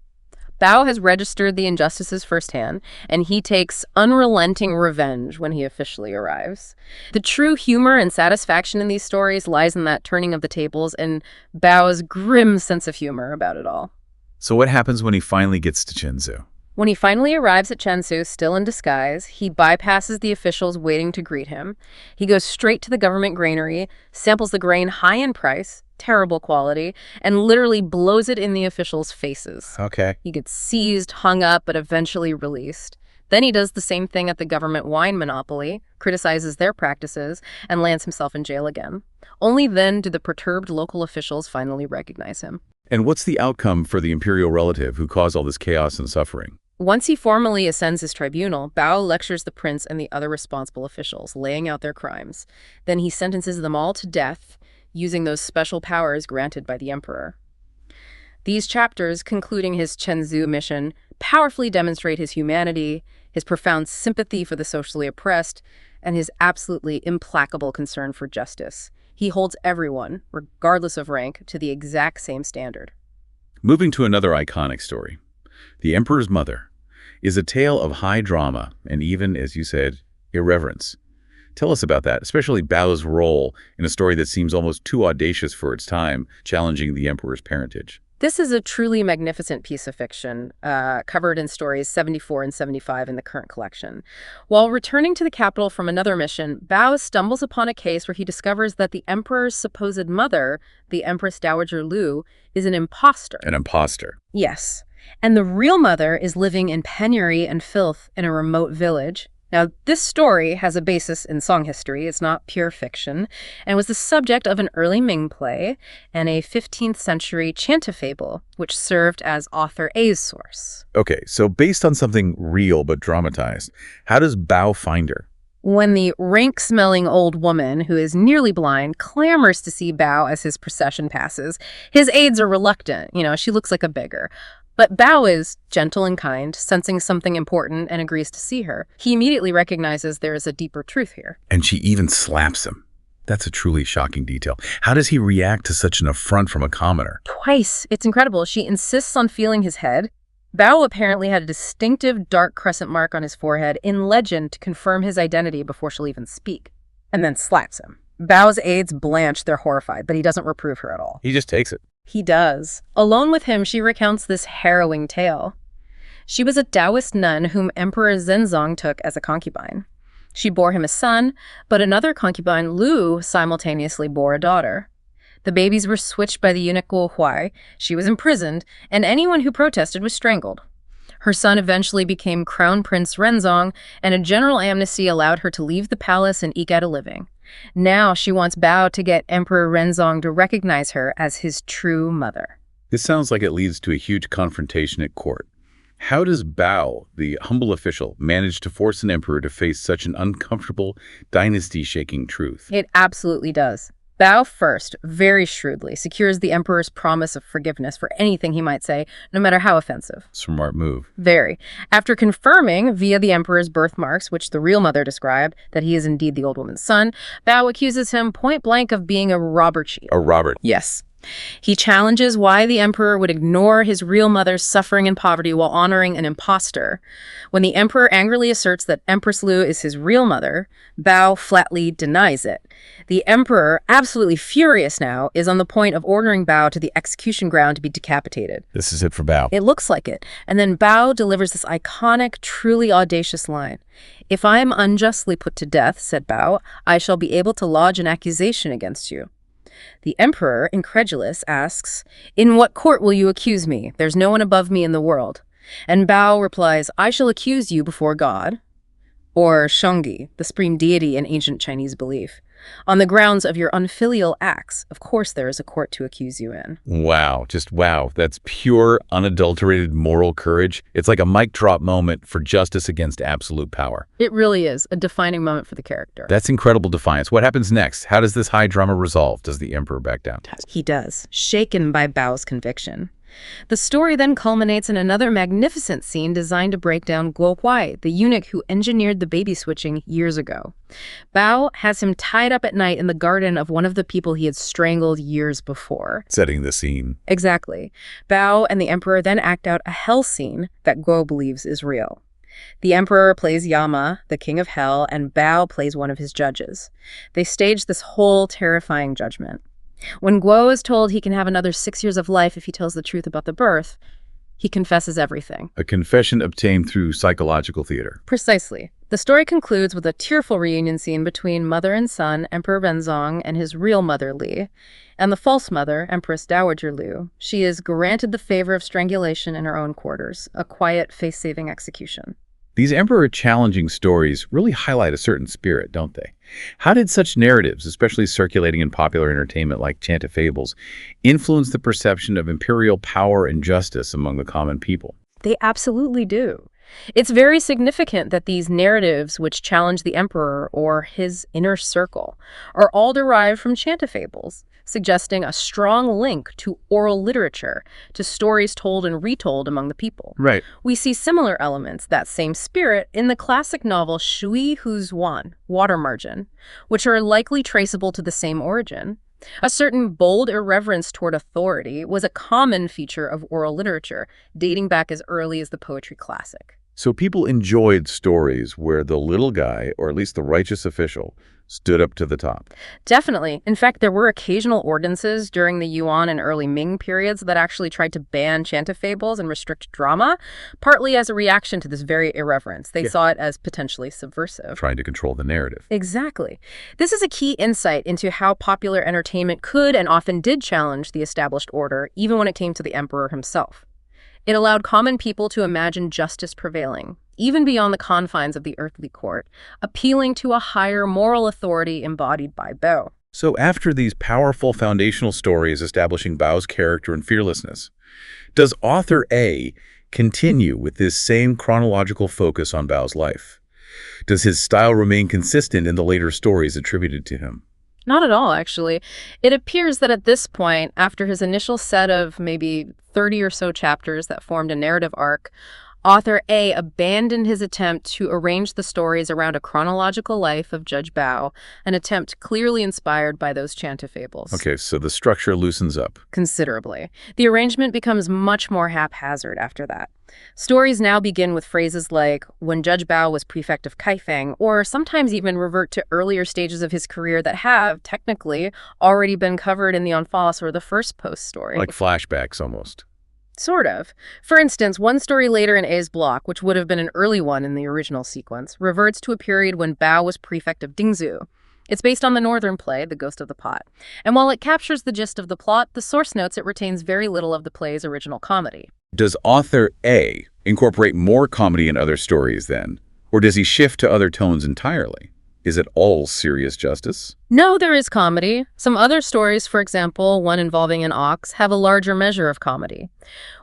Bao has registered the injustices firsthand, and he takes unrelenting revenge when he officially arrives. The true humor and satisfaction in these stories lies in that turning of the tables and Bao's grim sense of humor about it all. So what happens when he finally gets to Chenzhou? When he finally arrives at Chenzhou, still in disguise, he bypasses the officials waiting to greet him. He goes straight to the government granary, samples the grain high in price, terrible quality, and literally blows it in the officials' faces. Okay. He gets seized, hung up, but eventually released. Then he does the same thing at the government wine monopoly, criticizes their practices, and lands himself in jail again. Only then do the perturbed local officials finally recognize him. And what's the outcome for the imperial relative who caused all this chaos and suffering? Once he formally ascends his tribunal, Bao lectures the prince and the other responsible officials, laying out their crimes. Then he sentences them all to death, using those special powers granted by the emperor. These chapters, concluding his Chenzhou mission, powerfully demonstrate his humanity, his profound sympathy for the socially oppressed, and his absolutely implacable concern for justice. He holds everyone, regardless of rank, to the exact same standard. Moving to another iconic story. The Emperor's Mother is a tale of high drama and even, as you said, irreverence. Tell us about that, especially Bao's role in a story that seems almost too audacious for its time, challenging the emperor's parentage. This is a truly magnificent piece of fiction, covered in stories 74 and 75 in the current collection. While returning to the capital from another mission, Bao stumbles upon a case where he discovers that the emperor's supposed mother, the Empress Dowager Lu, is an imposter. An imposter. Yes. And the real mother is living in penury and filth in a remote village. Now, this story has a basis in song history. It's not pure fiction, and was the subject of an early Ming play and a 15th century chantafable, which served as author A's source. Okay, so based on something real but dramatized, how does Bao find her? When the rank-smelling old woman, who is nearly blind, clamors to see Bao as his procession passes, his aides are reluctant. She looks like a beggar. But Bao is gentle and kind, sensing something important, and agrees to see her. He immediately recognizes there is a deeper truth here. And she even slaps him. That's a truly shocking detail. How does he react to such an affront from a commoner? Twice. It's incredible. She insists on feeling his head. Bao apparently had a distinctive dark crescent mark on his forehead in legend to confirm his identity before she'll even speak. And then slaps him. Bao's aides blanch, they're horrified, but he doesn't reprove her at all. He just takes it. He does. Alone with him, she recounts this harrowing tale. She was a Taoist nun whom Emperor Zhenzong took as a concubine. She bore him a son, but another concubine, Lu, simultaneously bore a daughter. The babies were switched by the eunuch Guo Huai, she was imprisoned, and anyone who protested was strangled. Her son eventually became Crown Prince Renzong, and a general amnesty allowed her to leave the palace and eke out a living. Now she wants Bao to get Emperor Renzong to recognize her as his true mother. This sounds like it leads to a huge confrontation at court. How does Bao, the humble official, manage to force an emperor to face such an uncomfortable, dynasty-shaking truth? It absolutely does. Bao first, very shrewdly, secures the emperor's promise of forgiveness for anything he might say, no matter how offensive. Smart move. Very. After confirming, via the emperor's birthmarks, which the real mother described, that he is indeed the old woman's son, Bao accuses him point blank of being a robber chief. A robber. Yes. He challenges why the emperor would ignore his real mother's suffering and poverty while honoring an impostor. When the emperor angrily asserts that Empress Lu is his real mother, Bao flatly denies it. The emperor, absolutely furious now, is on the point of ordering Bao to the execution ground to be decapitated. This is it for Bao. It looks like it. And then Bao delivers this iconic, truly audacious line. "If I am unjustly put to death," said Bao, "I shall be able to lodge an accusation against you." The emperor, incredulous, asks, "In what court will you accuse me? There's no one above me in the world." And Bao replies, "I shall accuse you before God," or Shangyi, the supreme deity in ancient Chinese belief, "on the grounds of your unfilial acts. Of course there is a court to accuse you in." Wow, just wow. That's pure, unadulterated moral courage. It's like a mic drop moment for justice against absolute power. It really is a defining moment for the character. That's incredible defiance. What happens next? How does this high drama resolve? Does the emperor back down? He does, shaken by Bao's conviction. The story then culminates in another magnificent scene designed to break down Guo Huai, the eunuch who engineered the baby switching years ago. Bao has him tied up at night in the garden of one of the people he had strangled years before. Setting the scene. Exactly. Bao and the emperor then act out a hell scene that Guo believes is real. The emperor plays Yama, the king of hell, and Bao plays one of his judges. They stage this whole terrifying judgment. When Guo is told he can have another 6 years of life if he tells the truth about the birth, he confesses everything. A confession obtained through psychological theater. Precisely. The story concludes with a tearful reunion scene between mother and son, Emperor Renzong, and his real mother, Li, and the false mother, Empress Dowager Lu. She is granted the favor of strangulation in her own quarters, a quiet, face-saving execution. These emperor-challenging stories really highlight a certain spirit, don't they? How did such narratives, especially circulating in popular entertainment like Chant-of-Fables, influence the perception of imperial power and justice among the common people? They absolutely do. It's very significant that these narratives which challenge the emperor or his inner circle are all derived from Chant-of-Fables, suggesting a strong link to oral literature, to stories told and retold among the people. Right. We see similar elements, that same spirit, in the classic novel Shui Hu's Wan, Water Margin, which are likely traceable to the same origin. A certain bold irreverence toward authority was a common feature of oral literature, dating back as early as the poetry classic. So people enjoyed stories where the little guy, or at least the righteous official, stood up to the top. Definitely. In fact, there were occasional ordinances during the Yuan and early Ming periods that actually tried to ban Chant-of-Fables and restrict drama, partly as a reaction to this very irreverence. They saw it as potentially subversive. Trying to control the narrative. Exactly. This is a key insight into how popular entertainment could and often did challenge the established order, even when it came to the emperor himself. It allowed common people to imagine justice prevailing, even beyond the confines of the earthly court, appealing to a higher moral authority embodied by Bao. So after these powerful foundational stories establishing Bao's character and fearlessness, does author A continue with this same chronological focus on Bao's life? Does his style remain consistent in the later stories attributed to him? Not at all, actually. It appears that at this point, after his initial set of maybe 30 or so chapters that formed a narrative arc, author A abandoned his attempt to arrange the stories around a chronological life of Judge Bao, an attempt clearly inspired by those Chant-of-Fables. Okay, so the structure loosens up. Considerably. The arrangement becomes much more haphazard after that. Stories now begin with phrases like, when Judge Bao was prefect of Kaifeng, or sometimes even revert to earlier stages of his career that have, technically, already been covered in the en face or the first post story. Like flashbacks, almost. Sort of. For instance, one story later in A's block, which would have been an early one in the original sequence, reverts to a period when Bao was prefect of Dingzhou. It's based on the northern play, The Ghost of the Pot. And while it captures the gist of the plot, the source notes it retains very little of the play's original comedy. Does author A incorporate more comedy in other stories then? Or does he shift to other tones entirely? Is it all serious justice? No, there is comedy. Some other stories, for example, one involving an ox, have a larger measure of comedy.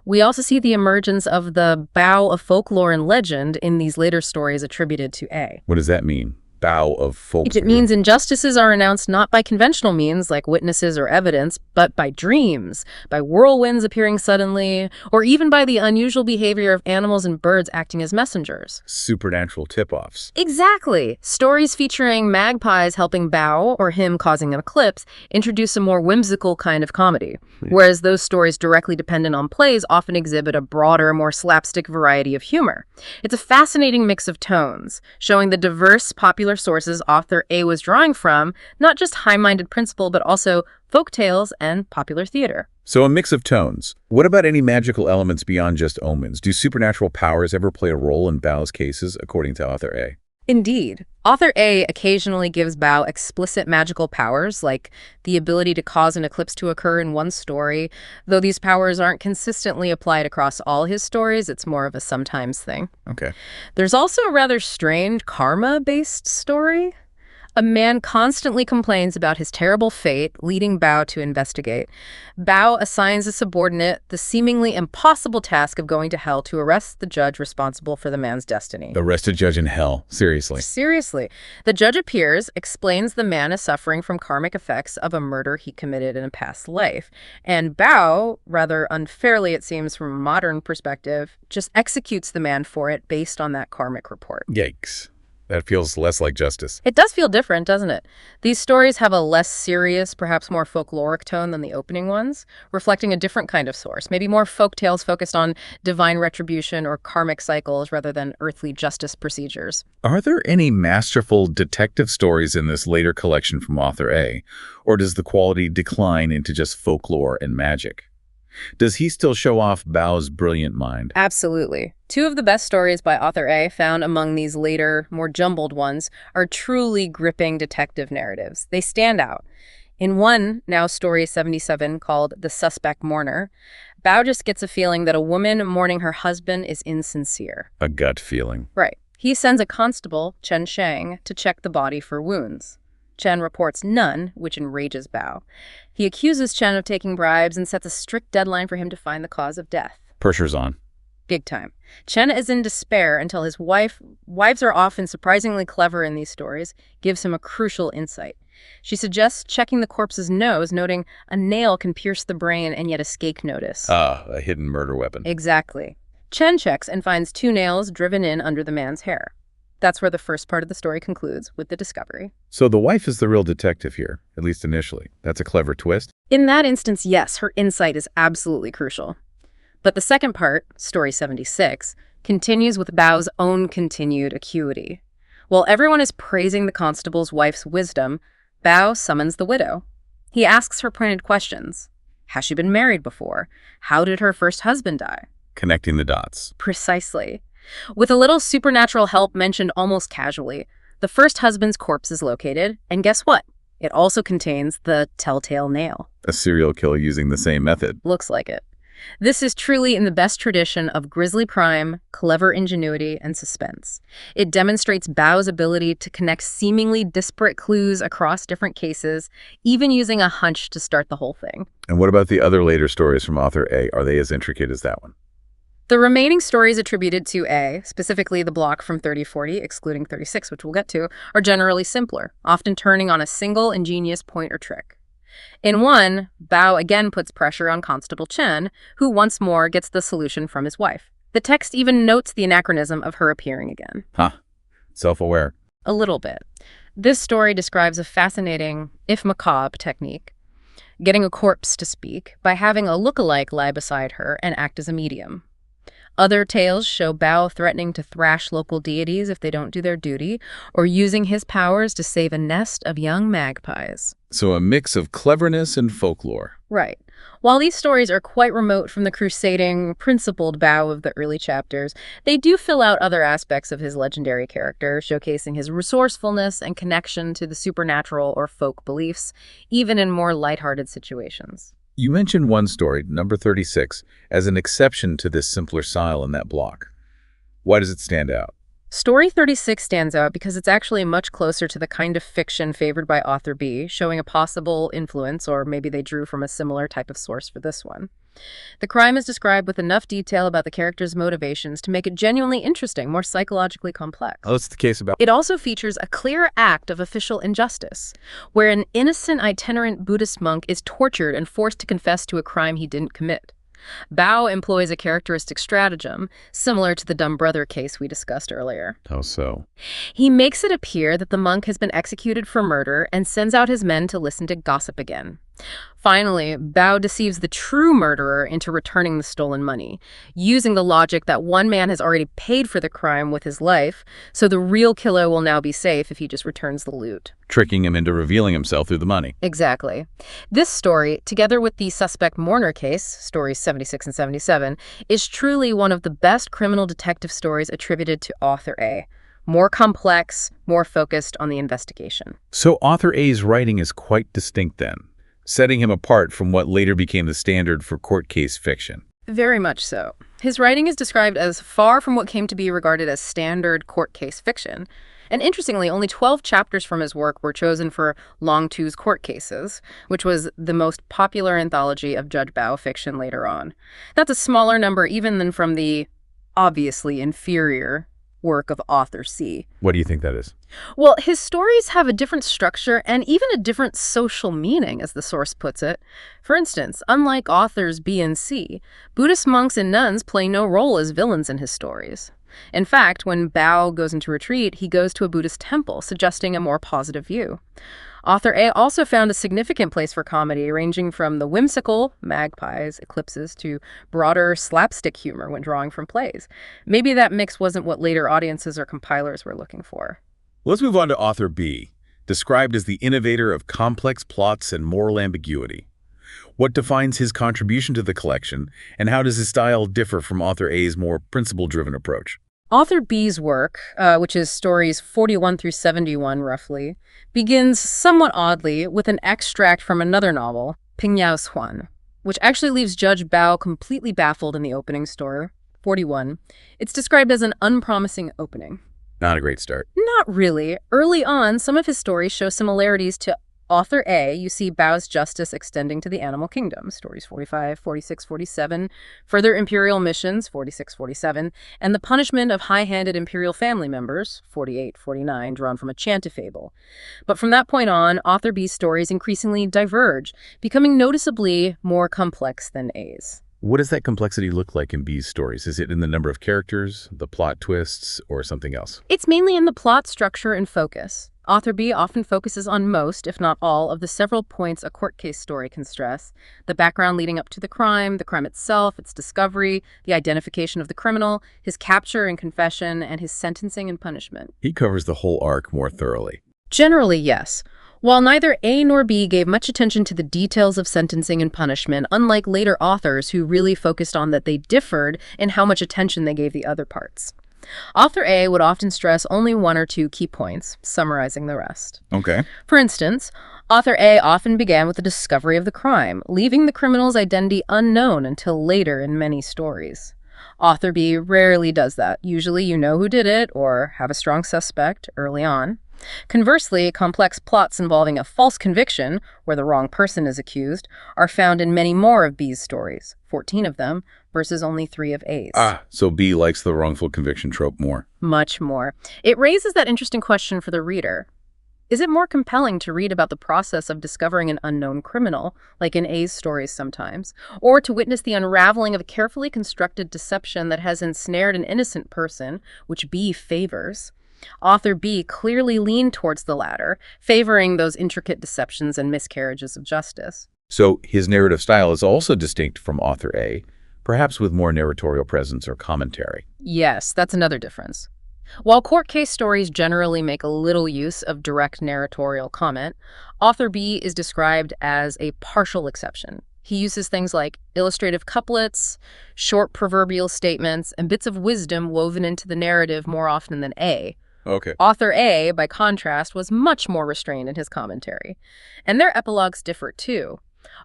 We also see the emergence of the Bao of folklore and legend in these later stories attributed to A. What does that mean? Bao of folks. It means injustices are announced not by conventional means like witnesses or evidence, but by dreams, by whirlwinds appearing suddenly, or even by the unusual behavior of animals and birds acting as messengers. Supernatural tip-offs. Exactly. Stories featuring magpies helping Bao or him causing an eclipse introduce a more whimsical kind of comedy, whereas those stories directly dependent on plays often exhibit a broader, more slapstick variety of humor. It's a fascinating mix of tones, showing the diverse popular sources author A was drawing from, not just high-minded principle, but also folk tales and popular theater. So a mix of tones. What about any magical elements beyond just omens? Do supernatural powers ever play a role in Bao's cases, according to author A? Indeed. Author A occasionally gives Bao explicit magical powers, like the ability to cause an eclipse to occur in one story. Though these powers aren't consistently applied across all his stories, it's more of a sometimes thing. Okay. There's also a rather strange karma-based story. A man constantly complains about his terrible fate, leading Bao to investigate. Bao assigns a subordinate the seemingly impossible task of going to hell to arrest the judge responsible for the man's destiny. Arrest a judge in hell. Seriously. Seriously. The judge appears, explains the man is suffering from karmic effects of a murder he committed in a past life. And Bao, rather unfairly it seems from a modern perspective, just executes the man for it based on that karmic report. Yikes. That feels less like justice. It does feel different, doesn't it? These stories have a less serious, perhaps more folkloric tone than the opening ones, reflecting a different kind of source, maybe more folk tales focused on divine retribution or karmic cycles rather than earthly justice procedures. Are there any masterful detective stories in this later collection from author A, or does the quality decline into just folklore and magic? Does he still show off Bao's brilliant mind? Absolutely. Two of the best stories by author A found among these later, more jumbled ones are truly gripping detective narratives. They stand out. In one, now story 77, called The Suspect Mourner, Bao just gets a feeling that a woman mourning her husband is insincere. A gut feeling. Right. He sends a constable, Chen Shang, to check the body for wounds. Chen reports none, which enrages Bao. He accuses Chen of taking bribes and sets a strict deadline for him to find the cause of death. Pressure's on. Big time. Chen is in despair until his wives are often surprisingly clever in these stories, gives him a crucial insight. She suggests checking the corpse's nose, noting a nail can pierce the brain and yet escape notice. A hidden murder weapon. Exactly. Chen checks and finds 2 nails driven in under the man's hair. That's where the first part of the story concludes, with the discovery. So the wife is the real detective here, at least initially. That's a clever twist. In that instance, yes, her insight is absolutely crucial. But the second part, story 76, continues with Bao's own continued acuity. While everyone is praising the constable's wife's wisdom, Bao summons the widow. He asks her pointed questions. Has she been married before? How did her first husband die? Connecting the dots. Precisely. With a little supernatural help mentioned almost casually, the first husband's corpse is located, and guess what? It also contains the telltale nail. A serial killer using the same method. Looks like it. This is truly in the best tradition of grisly crime, clever ingenuity, and suspense. It demonstrates Bao's ability to connect seemingly disparate clues across different cases, even using a hunch to start the whole thing. And what about the other later stories from author A? Are they as intricate as that one? The remaining stories attributed to A, specifically the block from 3040, excluding 36, which we'll get to, are generally simpler, often turning on a single ingenious point or trick. In one, Bao again puts pressure on Constable Chen, who once more gets the solution from his wife. The text even notes the anachronism of her appearing again. Self-aware. A little bit. This story describes a fascinating, if macabre, technique, getting a corpse to speak by having a look-alike lie beside her and act as a medium. Other tales show Bao threatening to thrash local deities if they don't do their duty, or using his powers to save a nest of young magpies. So a mix of cleverness and folklore. Right. While these stories are quite remote from the crusading, principled Bao of the early chapters, they do fill out other aspects of his legendary character, showcasing his resourcefulness and connection to the supernatural or folk beliefs, even in more lighthearted situations. You mentioned one story, number 36, as an exception to this simpler style in that block. Why does it stand out? Story 36 stands out because it's actually much closer to the kind of fiction favored by author B, showing a possible influence, or maybe they drew from a similar type of source for this one. The crime is described with enough detail about the character's motivations to make it genuinely interesting, more psychologically complex. Oh, that's the case about... It also features a clear act of official injustice, where an innocent itinerant Buddhist monk is tortured and forced to confess to a crime he didn't commit. Bao employs a characteristic stratagem, similar to the dumb brother case we discussed earlier. How so? He makes it appear that the monk has been executed for murder and sends out his men to listen to gossip again. Finally, Bao deceives the true murderer into returning the stolen money, using the logic that one man has already paid for the crime with his life, so the real killer will now be safe if he just returns the loot. Tricking him into revealing himself through the money. Exactly. This story, together with the suspect mourner case, stories 76 and 77, is truly one of the best criminal detective stories attributed to author A. More complex, more focused on the investigation. So author A's writing is quite distinct then, setting him apart from what later became the standard for court case fiction. Very much so. His writing is described as far from what came to be regarded as standard court case fiction. And interestingly, only 12 chapters from his work were chosen for Long Tu's Court Cases, which was the most popular anthology of Judge Bao fiction later on. That's a smaller number even than from the obviously inferior work of author C. What do you think that is? Well, his stories have a different structure and even a different social meaning, as the source puts it. For instance, unlike authors B and C, Buddhist monks and nuns play no role as villains in his stories. In fact, when Bao goes into retreat, he goes to a Buddhist temple, suggesting a more positive view. Author A also found a significant place for comedy, ranging from the whimsical, magpies, eclipses, to broader slapstick humor when drawing from plays. Maybe that mix wasn't what later audiences or compilers were looking for. Let's move on to author B, described as the innovator of complex plots and moral ambiguity. What defines his contribution to the collection, and how does his style differ from author A's more principle-driven approach? Author B's work, which is stories 41 through 71 roughly, begins somewhat oddly with an extract from another novel, Pingyao's Huan, which actually leaves Judge Bao completely baffled in the opening story, 41. It's described as an unpromising opening. Not a great start. Not really. Early on, some of his stories show similarities to author A. You see Bao's justice extending to the animal kingdom, stories 45, 46, 47, further imperial missions, 46, 47, and the punishment of high-handed imperial family members, 48, 49, drawn from a Chantafable. But from that point on, author B's stories increasingly diverge, becoming noticeably more complex than A's. What does that complexity look like in B's stories? Is it in the number of characters, the plot twists, or something else? It's mainly in the plot structure and focus. Author B often focuses on most, if not all, of the several points a court case story can stress: the background leading up to the crime itself, its discovery, the identification of the criminal, his capture and confession, and his sentencing and punishment. He covers the whole arc more thoroughly. Generally, yes. While neither A nor B gave much attention to the details of sentencing and punishment, unlike later authors who really focused on that they differed in how much attention they gave the other parts. Author A would often stress only one or two key points, summarizing the rest. Okay. For instance, author A often began with the discovery of the crime, leaving the criminal's identity unknown until later in many stories. Author B rarely does that. Usually you know who did it or have a strong suspect early on. Conversely, complex plots involving a false conviction, where the wrong person is accused, are found in many more of B's stories, 14 of them, versus only 3 of A's. So B likes the wrongful conviction trope more. Much more. It raises that interesting question for the reader. Is it more compelling to read about the process of discovering an unknown criminal, like in A's stories sometimes, or to witness the unraveling of a carefully constructed deception that has ensnared an innocent person, which B favors? Author B clearly leaned towards the latter, favoring those intricate deceptions and miscarriages of justice. So his narrative style is also distinct from author A, perhaps with more narratorial presence or commentary. Yes, that's another difference. While court case stories generally make a little use of direct narratorial comment, author B is described as a partial exception. He uses things like illustrative couplets, short proverbial statements, and bits of wisdom woven into the narrative more often than A. Okay. Author A, by contrast, was much more restrained in his commentary. And their epilogues differ too.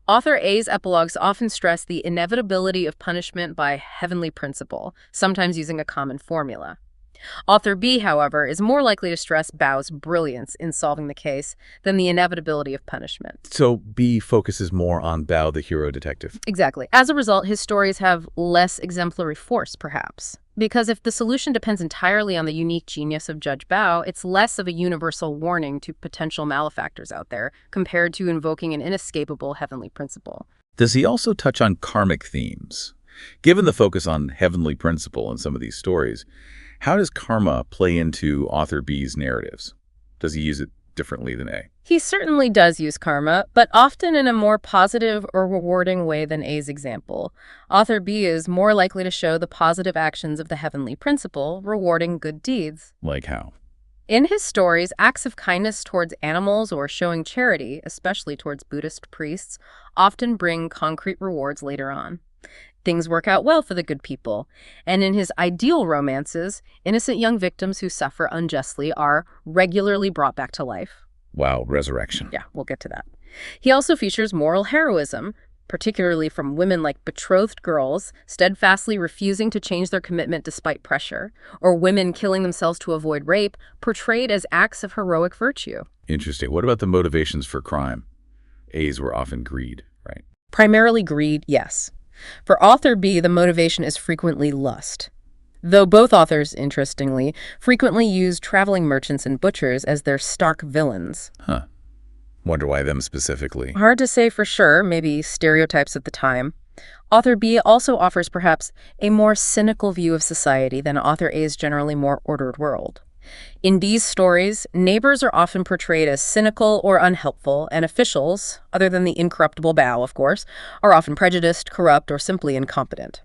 Author A's epilogues often stress the inevitability of punishment by heavenly principle, sometimes using a common formula. Author B, however, is more likely to stress Bao's brilliance in solving the case than the inevitability of punishment. So B focuses more on Bao, the hero detective. Exactly. As a result, his stories have less exemplary force, perhaps. Because if the solution depends entirely on the unique genius of Judge Bao, it's less of a universal warning to potential malefactors out there compared to invoking an inescapable heavenly principle. Does he also touch on karmic themes? Given the focus on heavenly principle in some of these stories, how does karma play into author B's narratives? Does he use it differently than A? He certainly does use karma, but often in a more positive or rewarding way than A's example. Author B is more likely to show the positive actions of the heavenly principle, rewarding good deeds. Like how? In his stories, acts of kindness towards animals or showing charity, especially towards Buddhist priests, often bring concrete rewards later on. Things work out well for the good people. And in his ideal romances, innocent young victims who suffer unjustly are regularly brought back to life. Wow, resurrection. Yeah, we'll get to that. He also features moral heroism, particularly from women like betrothed girls steadfastly refusing to change their commitment despite pressure, or women killing themselves to avoid rape, portrayed as acts of heroic virtue. Interesting. What about the motivations for crime? A's were often greed, right? Primarily greed, yes. For author B, the motivation is frequently lust. Though both authors, interestingly, frequently use traveling merchants and butchers as their stark villains. Huh. Wonder why them specifically. Hard to say for sure, maybe stereotypes at the time. Author B also offers perhaps a more cynical view of society than author A's generally more ordered world. In B's stories, neighbors are often portrayed as cynical or unhelpful, and officials, other than the incorruptible Bao, of course, are often prejudiced, corrupt, or simply incompetent.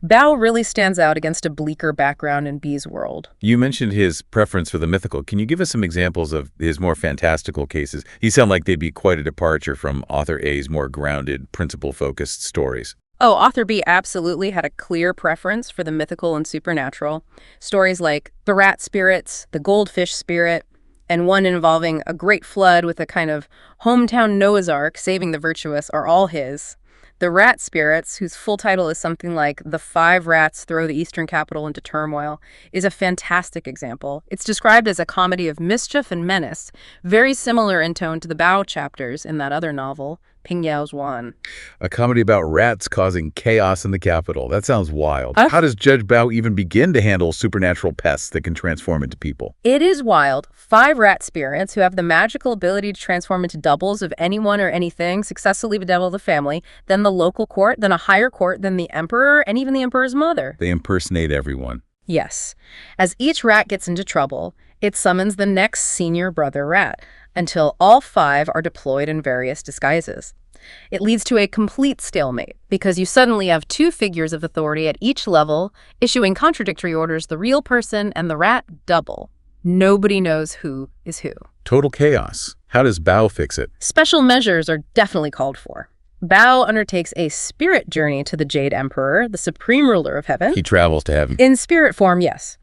Bao really stands out against a bleaker background in B's world. You mentioned his preference for the mythical. Can you give us some examples of his more fantastical cases? These sound like they'd be quite a departure from author A's more grounded, principle-focused stories. Oh, author B absolutely had a clear preference for the mythical and supernatural. Stories like the rat spirits, the goldfish spirit, and one involving a great flood with a kind of hometown Noah's Ark saving the virtuous are all his. The rat spirits, whose full title is something like The 5 Rats Throw the Eastern Capital into Turmoil, is a fantastic example. It's described as a comedy of mischief and menace, very similar in tone to the Bao chapters in that other novel, Ping Yao's Wan. A comedy about rats causing chaos in the capital. That sounds wild. How does Judge Bao even begin to handle supernatural pests that can transform into people? It is wild. 5 rat spirits who have the magical ability to transform into doubles of anyone or anything successfully bedevil the family, then the local court, then a higher court, then the emperor, and even the emperor's mother. They impersonate everyone. Yes. As each rat gets into trouble, it summons the next senior brother rat, until all 5 are deployed in various disguises. It leads to a complete stalemate, because you suddenly have 2 figures of authority at each level, issuing contradictory orders, the real person and the rat double. Nobody knows who is who. Total chaos. How does Bao fix it? Special measures are definitely called for. Bao undertakes a spirit journey to the Jade Emperor, the supreme ruler of heaven. He travels to heaven. In spirit form, yes.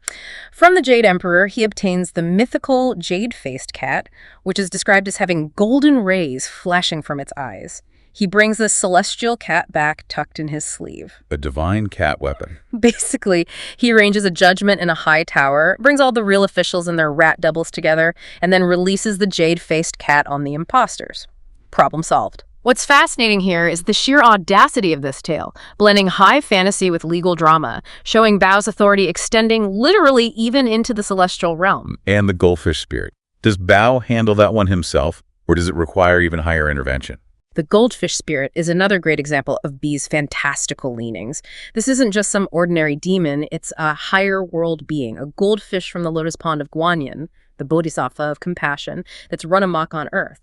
From the Jade Emperor, he obtains the mythical jade-faced cat, which is described as having golden rays flashing from its eyes. He brings the celestial cat back tucked in his sleeve. A divine cat weapon. Basically, he arranges a judgment in a high tower, brings all the real officials and their rat doubles together, and then releases the jade-faced cat on the imposters. Problem solved. What's fascinating here is the sheer audacity of this tale, blending high fantasy with legal drama, showing Bao's authority extending literally even into the celestial realm. And the goldfish spirit. Does Bao handle that one himself, or does it require even higher intervention? The goldfish spirit is another great example of B's fantastical leanings. This isn't just some ordinary demon, it's a higher world being, a goldfish from the lotus pond of Guanyin, the bodhisattva of compassion, that's run amok on Earth.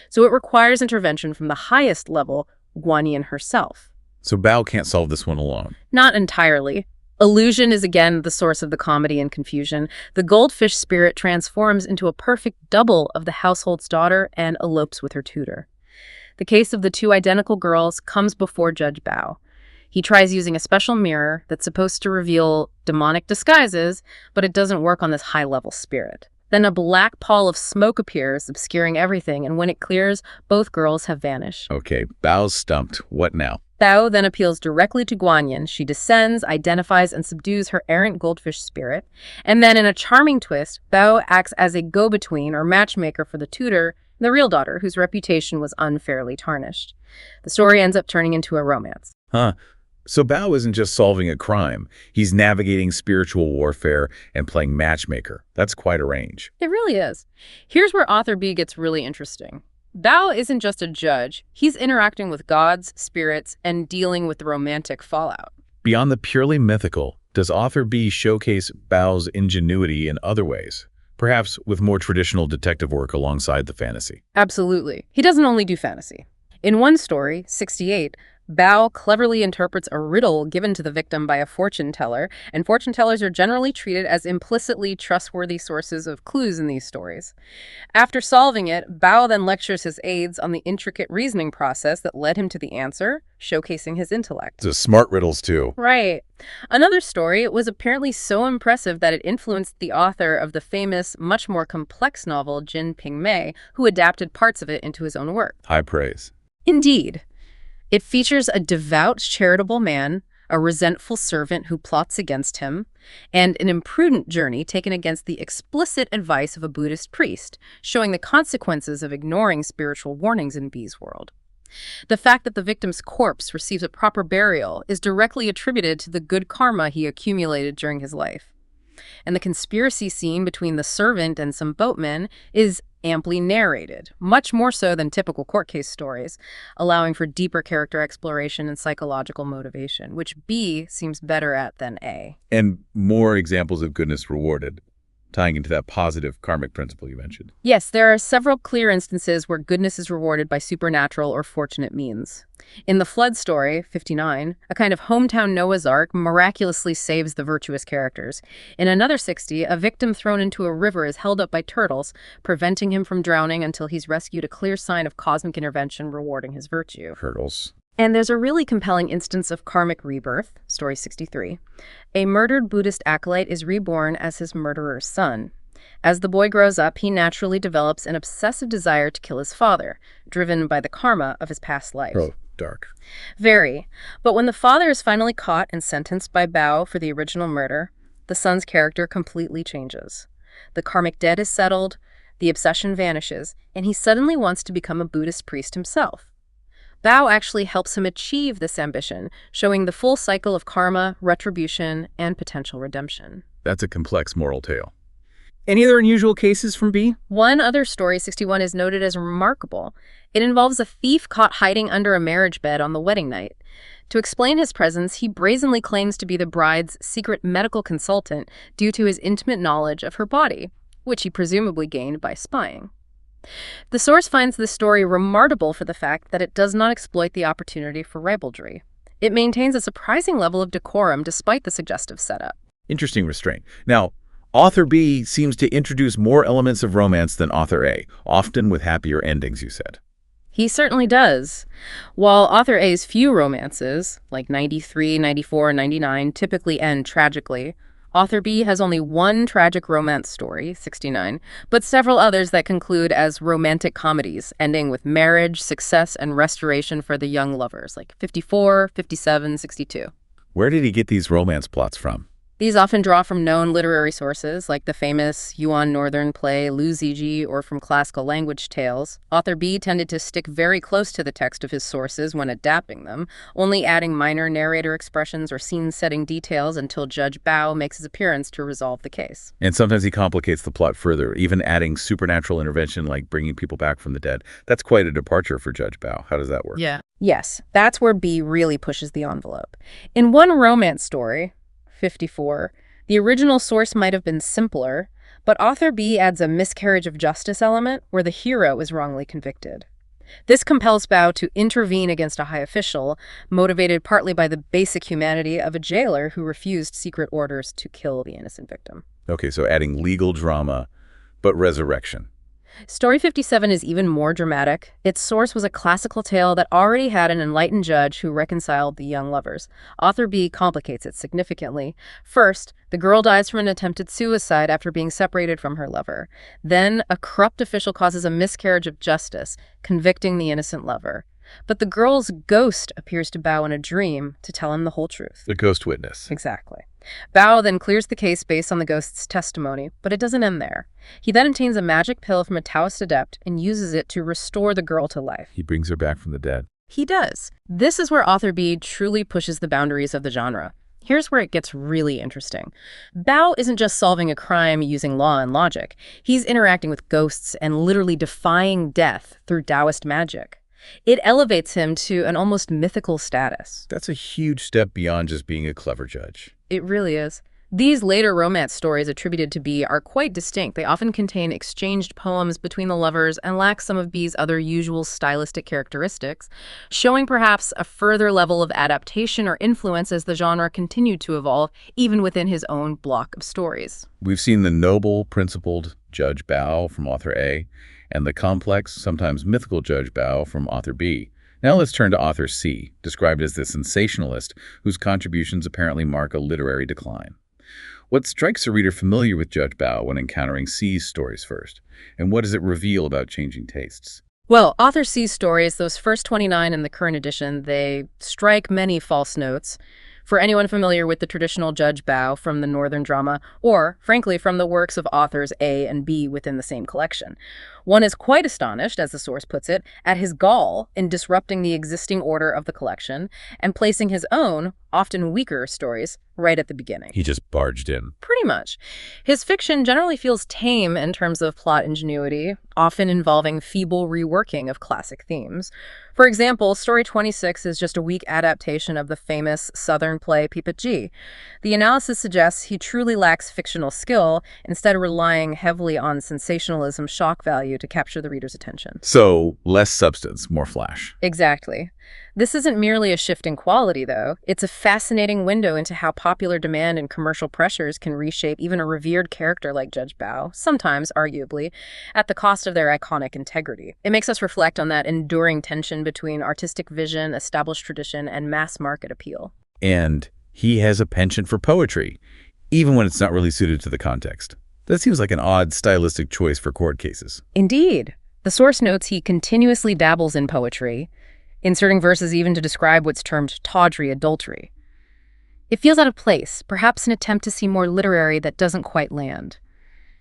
So it requires intervention from the highest level, Guanyin herself. So Bao can't solve this one alone. Not entirely. Illusion is again the source of the comedy and confusion. The goldfish spirit transforms into a perfect double of the household's daughter and elopes with her tutor. The case of the 2 identical girls comes before Judge Bao. He tries using a special mirror that's supposed to reveal demonic disguises, but it doesn't work on this high-level spirit. Then a black pall of smoke appears, obscuring everything, and when it clears, both girls have vanished. Okay, Bao's stumped. What now? Bao then appeals directly to Guanyin. She descends, identifies, and subdues her errant goldfish spirit. And then in a charming twist, Bao acts as a go-between or matchmaker for the tutor, the real daughter, whose reputation was unfairly tarnished. The story ends up turning into a romance. Huh. So Bao isn't just solving a crime. He's navigating spiritual warfare and playing matchmaker. That's quite a range. It really is. Here's where author B gets really interesting. Bao isn't just a judge. He's interacting with gods, spirits, and dealing with the romantic fallout. Beyond the purely mythical, does author B showcase Bao's ingenuity in other ways? Perhaps with more traditional detective work alongside the fantasy. Absolutely. He doesn't only do fantasy. In one story, 68, Bao cleverly interprets a riddle given to the victim by a fortune teller, and fortune tellers are generally treated as implicitly trustworthy sources of clues in these stories. After solving it, Bao then lectures his aides on the intricate reasoning process that led him to the answer, showcasing his intellect. The smart riddles, too. Right. Another story was apparently so impressive that it influenced the author of the famous, much more complex novel Jin Ping Mei, who adapted parts of it into his own work. High praise. Indeed. It features a devout, charitable man, a resentful servant who plots against him, and an imprudent journey taken against the explicit advice of a Buddhist priest, showing the consequences of ignoring spiritual warnings in B's world. The fact that the victim's corpse receives a proper burial is directly attributed to the good karma he accumulated during his life. And the conspiracy scene between the servant and some boatmen is amply narrated, much more so than typical court case stories, allowing for deeper character exploration and psychological motivation, which B seems better at than A. And more examples of goodness rewarded, tying into that positive karmic principle you mentioned. Yes, there are several clear instances where goodness is rewarded by supernatural or fortunate means. In the flood story, 59, a kind of hometown Noah's Ark miraculously saves the virtuous characters. In another 60, a victim thrown into a river is held up by turtles, preventing him from drowning until he's rescued, a clear sign of cosmic intervention rewarding his virtue. Turtles. And there's a really compelling instance of karmic rebirth, story 63. A murdered Buddhist acolyte is reborn as his murderer's son. As the boy grows up, he naturally develops an obsessive desire to kill his father, driven by the karma of his past life. Oh, dark. Very. But when the father is finally caught and sentenced by Bao for the original murder, the son's character completely changes. The karmic debt is settled, the obsession vanishes, and he suddenly wants to become a Buddhist priest himself. Bao actually helps him achieve this ambition, showing the full cycle of karma, retribution, and potential redemption. That's a complex moral tale. Any other unusual cases from B? One other story, 61, is noted as remarkable. It involves a thief caught hiding under a marriage bed on the wedding night. To explain his presence, he brazenly claims to be the bride's secret medical consultant due to his intimate knowledge of her body, which he presumably gained by spying. The source finds this story remarkable for the fact that it does not exploit the opportunity for ribaldry. It maintains a surprising level of decorum despite the suggestive setup. Interesting restraint. Now, author B seems to introduce more elements of romance than author A, often with happier endings, you said. He certainly does. While author A's few romances, like 93, 94, and 99, typically end tragically, author B has only one tragic romance story, 69, but several others that conclude as romantic comedies, ending with marriage, success, and restoration for the young lovers, like 54, 57, 62. Where did he get these romance plots from? These often draw from known literary sources, like the famous Yuan Northern play Lu Ziji, or from classical language tales. Author B tended to stick very close to the text of his sources when adapting them, only adding minor narrator expressions or scene-setting details until Judge Bao makes his appearance to resolve the case. And sometimes he complicates the plot further, even adding supernatural intervention like bringing people back from the dead. That's quite a departure for Judge Bao. How does that work? Yeah. Yes, that's where B really pushes the envelope. In one romance story, 54, the original source might have been simpler, but author B adds a miscarriage of justice element where the hero is wrongly convicted. This compels Bao to intervene against a high official, motivated partly by the basic humanity of a jailer who refused secret orders to kill the innocent victim. Okay, so adding legal drama, but resurrection. Story 57 is even more dramatic. Its source was a classical tale that already had an enlightened judge who reconciled the young lovers. Author B complicates it significantly. First, the girl dies from an attempted suicide after being separated from her lover. Then, a corrupt official causes a miscarriage of justice, convicting the innocent lover. But the girl's ghost appears to Bao in a dream to tell him the whole truth. The ghost witness. Exactly. Bao then clears the case based on the ghost's testimony, but it doesn't end there. He then obtains a magic pill from a Taoist adept and uses it to restore the girl to life. He brings her back from the dead. He does. This is where author B truly pushes the boundaries of the genre. Here's where it gets really interesting. Bao isn't just solving a crime using law and logic. He's interacting with ghosts and literally defying death through Taoist magic. It elevates him to an almost mythical status. That's a huge step beyond just being a clever judge. It really is. These later romance stories attributed to B are quite distinct. They often contain exchanged poems between the lovers and lack some of B's other usual stylistic characteristics, showing perhaps a further level of adaptation or influence as the genre continued to evolve, even within his own block of stories. We've seen the noble, principled Judge Bao from author A, and the complex, sometimes mythical Judge Bao from author B. Now let's turn to author C, described as the sensationalist, whose contributions apparently mark a literary decline. What strikes a reader familiar with Judge Bao when encountering C's stories first? And what does it reveal about changing tastes? Well, author C's stories, those first 29 in the current edition, they strike many false notes. For anyone familiar with the traditional Judge Bao from the Northern drama, or, frankly, from the works of authors A and B within the same collection, one is quite astonished, as the source puts it, at his gall in disrupting the existing order of the collection and placing his own, often weaker, stories right at the beginning. He just barged in. Pretty much. His fiction generally feels tame in terms of plot ingenuity, often involving feeble reworking of classic themes. For example, Story 26 is just a weak adaptation of the famous Southern play Pipit. The analysis suggests he truly lacks fictional skill, instead relying heavily on sensationalism shock value to capture the reader's attention. So, less substance, more flash. Exactly. This isn't merely a shift in quality, though. It's a fascinating window into how popular demand and commercial pressures can reshape even a revered character like Judge Bao, sometimes, arguably, at the cost of their iconic integrity. It makes us reflect on that enduring tension between artistic vision, established tradition, and mass market appeal. And he has a penchant for poetry, even when it's not really suited to the context. That seems like an odd stylistic choice for court cases. Indeed. The source notes he continuously dabbles in poetry, inserting verses even to describe what's termed tawdry adultery. It feels out of place, perhaps an attempt to seem more literary that doesn't quite land.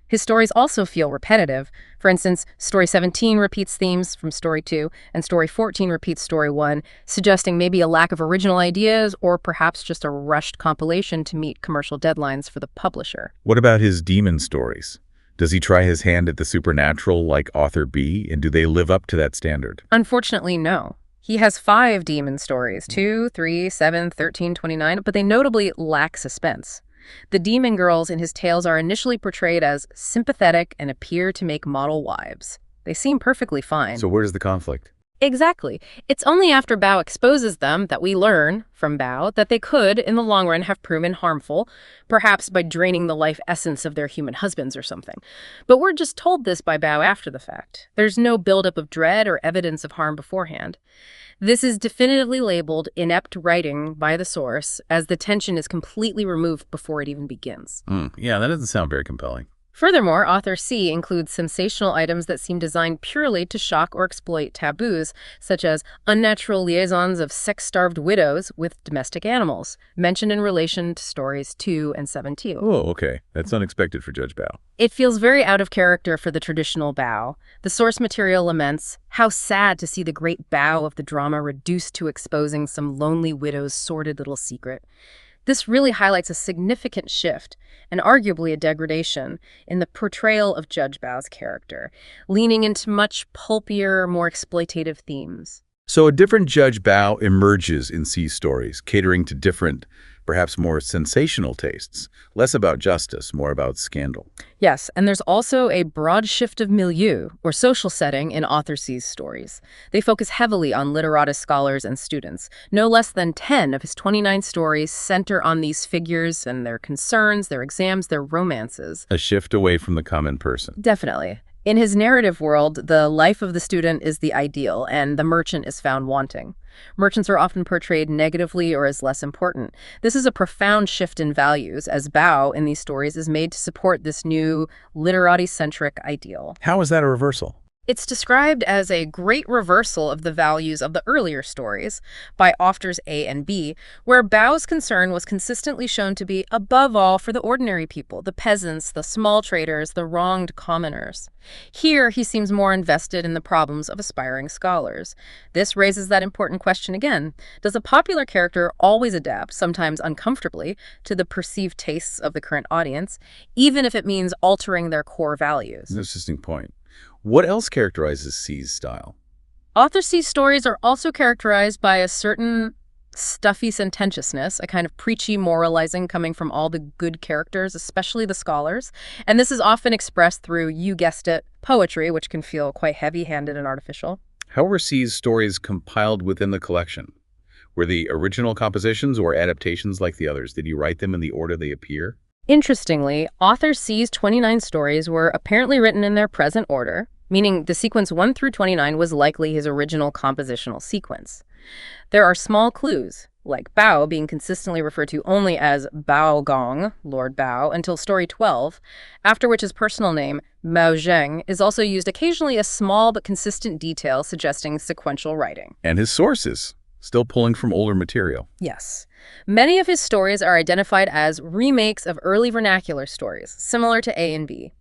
His stories also feel repetitive. For instance, Story 17 repeats themes from Story 2, and Story 14 repeats Story 1, suggesting maybe a lack of original ideas or perhaps just a rushed compilation to meet commercial deadlines for the publisher. What about his demon stories? Does he try his hand at the supernatural like author B, and do they live up to that standard? Unfortunately, no. He has 5 demon stories, 2, 3, 7, 13, 29, but they notably lack suspense. The demon girls in his tales are initially portrayed as sympathetic and appear to make model wives. They seem perfectly fine. So where's the conflict? Exactly. It's only after Bao exposes them that we learn from Bao that they could, in the long run, have proven harmful, perhaps by draining the life essence of their human husbands or something. But we're just told this by Bao after the fact. There's no buildup of dread or evidence of harm beforehand. This is definitively labeled inept writing by the source, as the tension is completely removed before it even begins. Yeah, that doesn't sound very compelling. Furthermore, author C includes sensational items that seem designed purely to shock or exploit taboos, such as unnatural liaisons of sex-starved widows with domestic animals, mentioned in relation to stories 2 and 17. Oh, okay. That's unexpected for Judge Bao. It feels very out of character for the traditional Bao. The source material laments, "How sad to see the great Bao of the drama reduced to exposing some lonely widow's sordid little secret." This really highlights a significant shift, and arguably a degradation, in the portrayal of Judge Bao's character, leaning into much pulpier, more exploitative themes. So a different Judge Bao emerges in C's stories, catering to different, perhaps more sensational tastes, less about justice, more about scandal. Yes, and there's also a broad shift of milieu, or social setting, in author C's stories. They focus heavily on literatus scholars and students. No less than 10 of his 29 stories center on these figures and their concerns, their exams, their romances. A shift away from the common person. Definitely. In his narrative world, the life of the student is the ideal, and the merchant is found wanting. Merchants are often portrayed negatively or as less important. This is a profound shift in values, as Bao in these stories is made to support this new literati-centric ideal. How is that a reversal? It's described as a great reversal of the values of the earlier stories by authors A and B, where Bao's concern was consistently shown to be above all for the ordinary people, the peasants, the small traders, the wronged commoners. Here, he seems more invested in the problems of aspiring scholars. This raises that important question again. Does a popular character always adapt, sometimes uncomfortably, to the perceived tastes of the current audience, even if it means altering their core values? An interesting point. What else characterizes C's style? Author C's stories are also characterized by a certain stuffy sententiousness, a kind of preachy moralizing coming from all the good characters, especially the scholars. And this is often expressed through, you guessed it, poetry, which can feel quite heavy-handed and artificial. How were C's stories compiled within the collection? Were the original compositions or adaptations like the others? Did he write them in the order they appear? Interestingly, author C's 29 stories were apparently written in their present order, meaning the sequence 1 through 29 was likely his original compositional sequence. There are small clues, like Bao being consistently referred to only as Bao Gong, Lord Bao, until story 12, after which his personal name, Mao Zheng, is also used occasionally, a small but consistent detail suggesting sequential writing. And his sources, still pulling from older material. Yes. Many of his stories are identified as remakes of early vernacular stories, similar to A and B.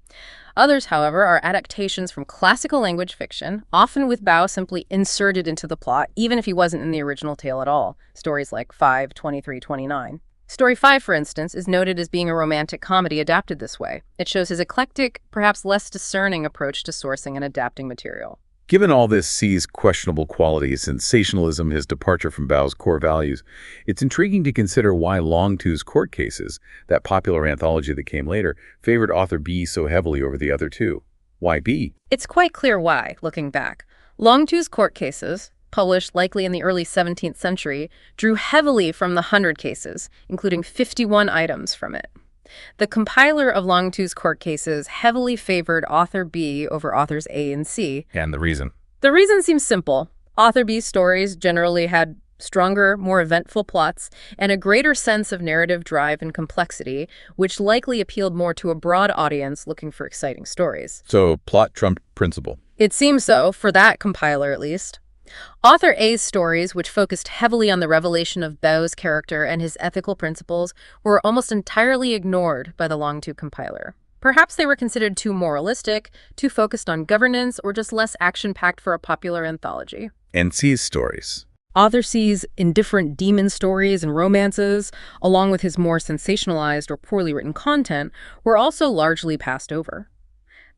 Others, however, are adaptations from classical language fiction, often with Bao simply inserted into the plot, even if he wasn't in the original tale at all. Stories like 5, 23, 29. Story 5, for instance, is noted as being a romantic comedy adapted this way. It shows his eclectic, perhaps less discerning approach to sourcing and adapting material. Given all this C's questionable qualities, sensationalism, his departure from Bao's core values, it's intriguing to consider why Long Tu's Court Cases, that popular anthology that came later, favored author B so heavily over the other two. Why B? It's quite clear why, looking back. Long Tu's Court Cases, published likely in the early 17th century, drew heavily from the 100 Cases, including 51 items from it. The compiler of Long Tu's Court Cases heavily favored author B over authors A and C. And the reason? The reason seems simple. Author B's stories generally had stronger, more eventful plots, and a greater sense of narrative drive and complexity, which likely appealed more to a broad audience looking for exciting stories. So, plot trumped principle. It seems so, for that compiler at least. Author A's stories, which focused heavily on the revelation of Bao's character and his ethical principles, were almost entirely ignored by the Long Tu compiler. Perhaps they were considered too moralistic, too focused on governance, or just less action-packed for a popular anthology. And C's stories. Author C's indifferent demon stories and romances, along with his more sensationalized or poorly written content, were also largely passed over.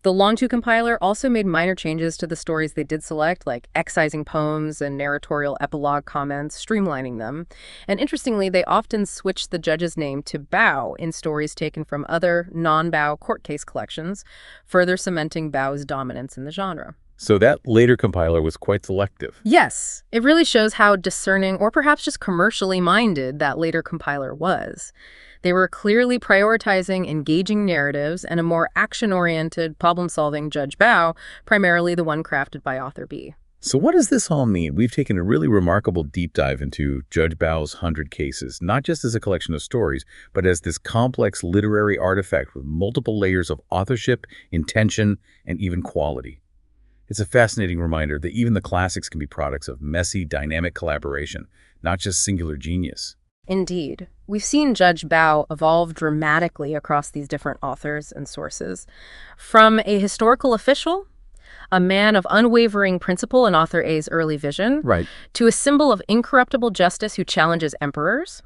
The Long Tu compiler also made minor changes to the stories they did select, like excising poems and narratorial epilogue comments, streamlining them. And interestingly, they often switched the judge's name to Bao in stories taken from other non-Bao court case collections, further cementing Bao's dominance in the genre. So that later compiler was quite selective. Yes, it really shows how discerning, or perhaps just commercially minded, that later compiler was. They were clearly prioritizing engaging narratives and a more action-oriented, problem-solving Judge Bao, primarily the one crafted by author B. So what does this all mean? We've taken a really remarkable deep dive into Judge Bao's 100 Cases, not just as a collection of stories, but as this complex literary artifact with multiple layers of authorship, intention, and even quality. It's a fascinating reminder that even the classics can be products of messy, dynamic collaboration, not just singular genius. Indeed. We've seen Judge Bao evolve dramatically across these different authors and sources. From a historical official, a man of unwavering principle in author A's early vision, Right. to a symbol of incorruptible justice who challenges emperors,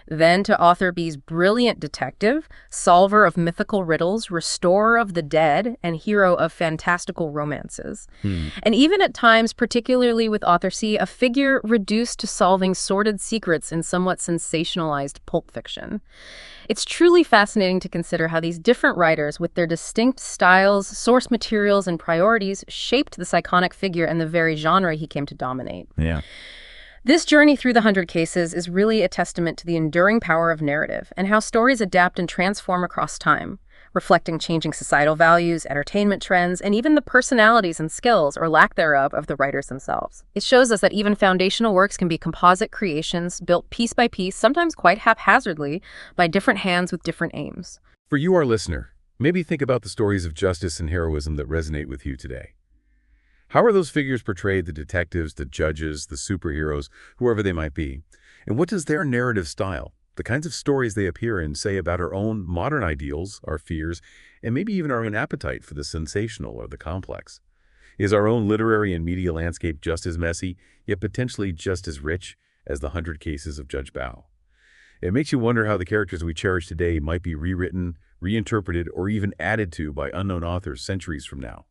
then to author B's brilliant detective, solver of mythical riddles, restorer of the dead, and hero of fantastical romances. And even at times, particularly with author C, a figure reduced to solving sordid secrets in somewhat sensationalized pulp fiction. It's truly fascinating to consider how these different writers, with their distinct styles, source materials, and priorities, shaped this iconic figure and the very genre he came to dominate. Yeah. This journey through the 100 Cases is really a testament to the enduring power of narrative and how stories adapt and transform across time, reflecting changing societal values, entertainment trends, and even the personalities and skills, or lack thereof, of the writers themselves. It shows us that even foundational works can be composite creations built piece by piece, sometimes quite haphazardly, by different hands with different aims. For you, our listener, maybe think about the stories of justice and heroism that resonate with you today. How are those figures portrayed, the detectives, the judges, the superheroes, whoever they might be? And what does their narrative style, the kinds of stories they appear in, say about our own modern ideals, our fears, and maybe even our own appetite for the sensational or the complex? Is our own literary and media landscape just as messy, yet potentially just as rich as the 100 Cases of Judge Bao? It makes you wonder how the characters we cherish today might be rewritten, reinterpreted, or even added to by unknown authors centuries from now.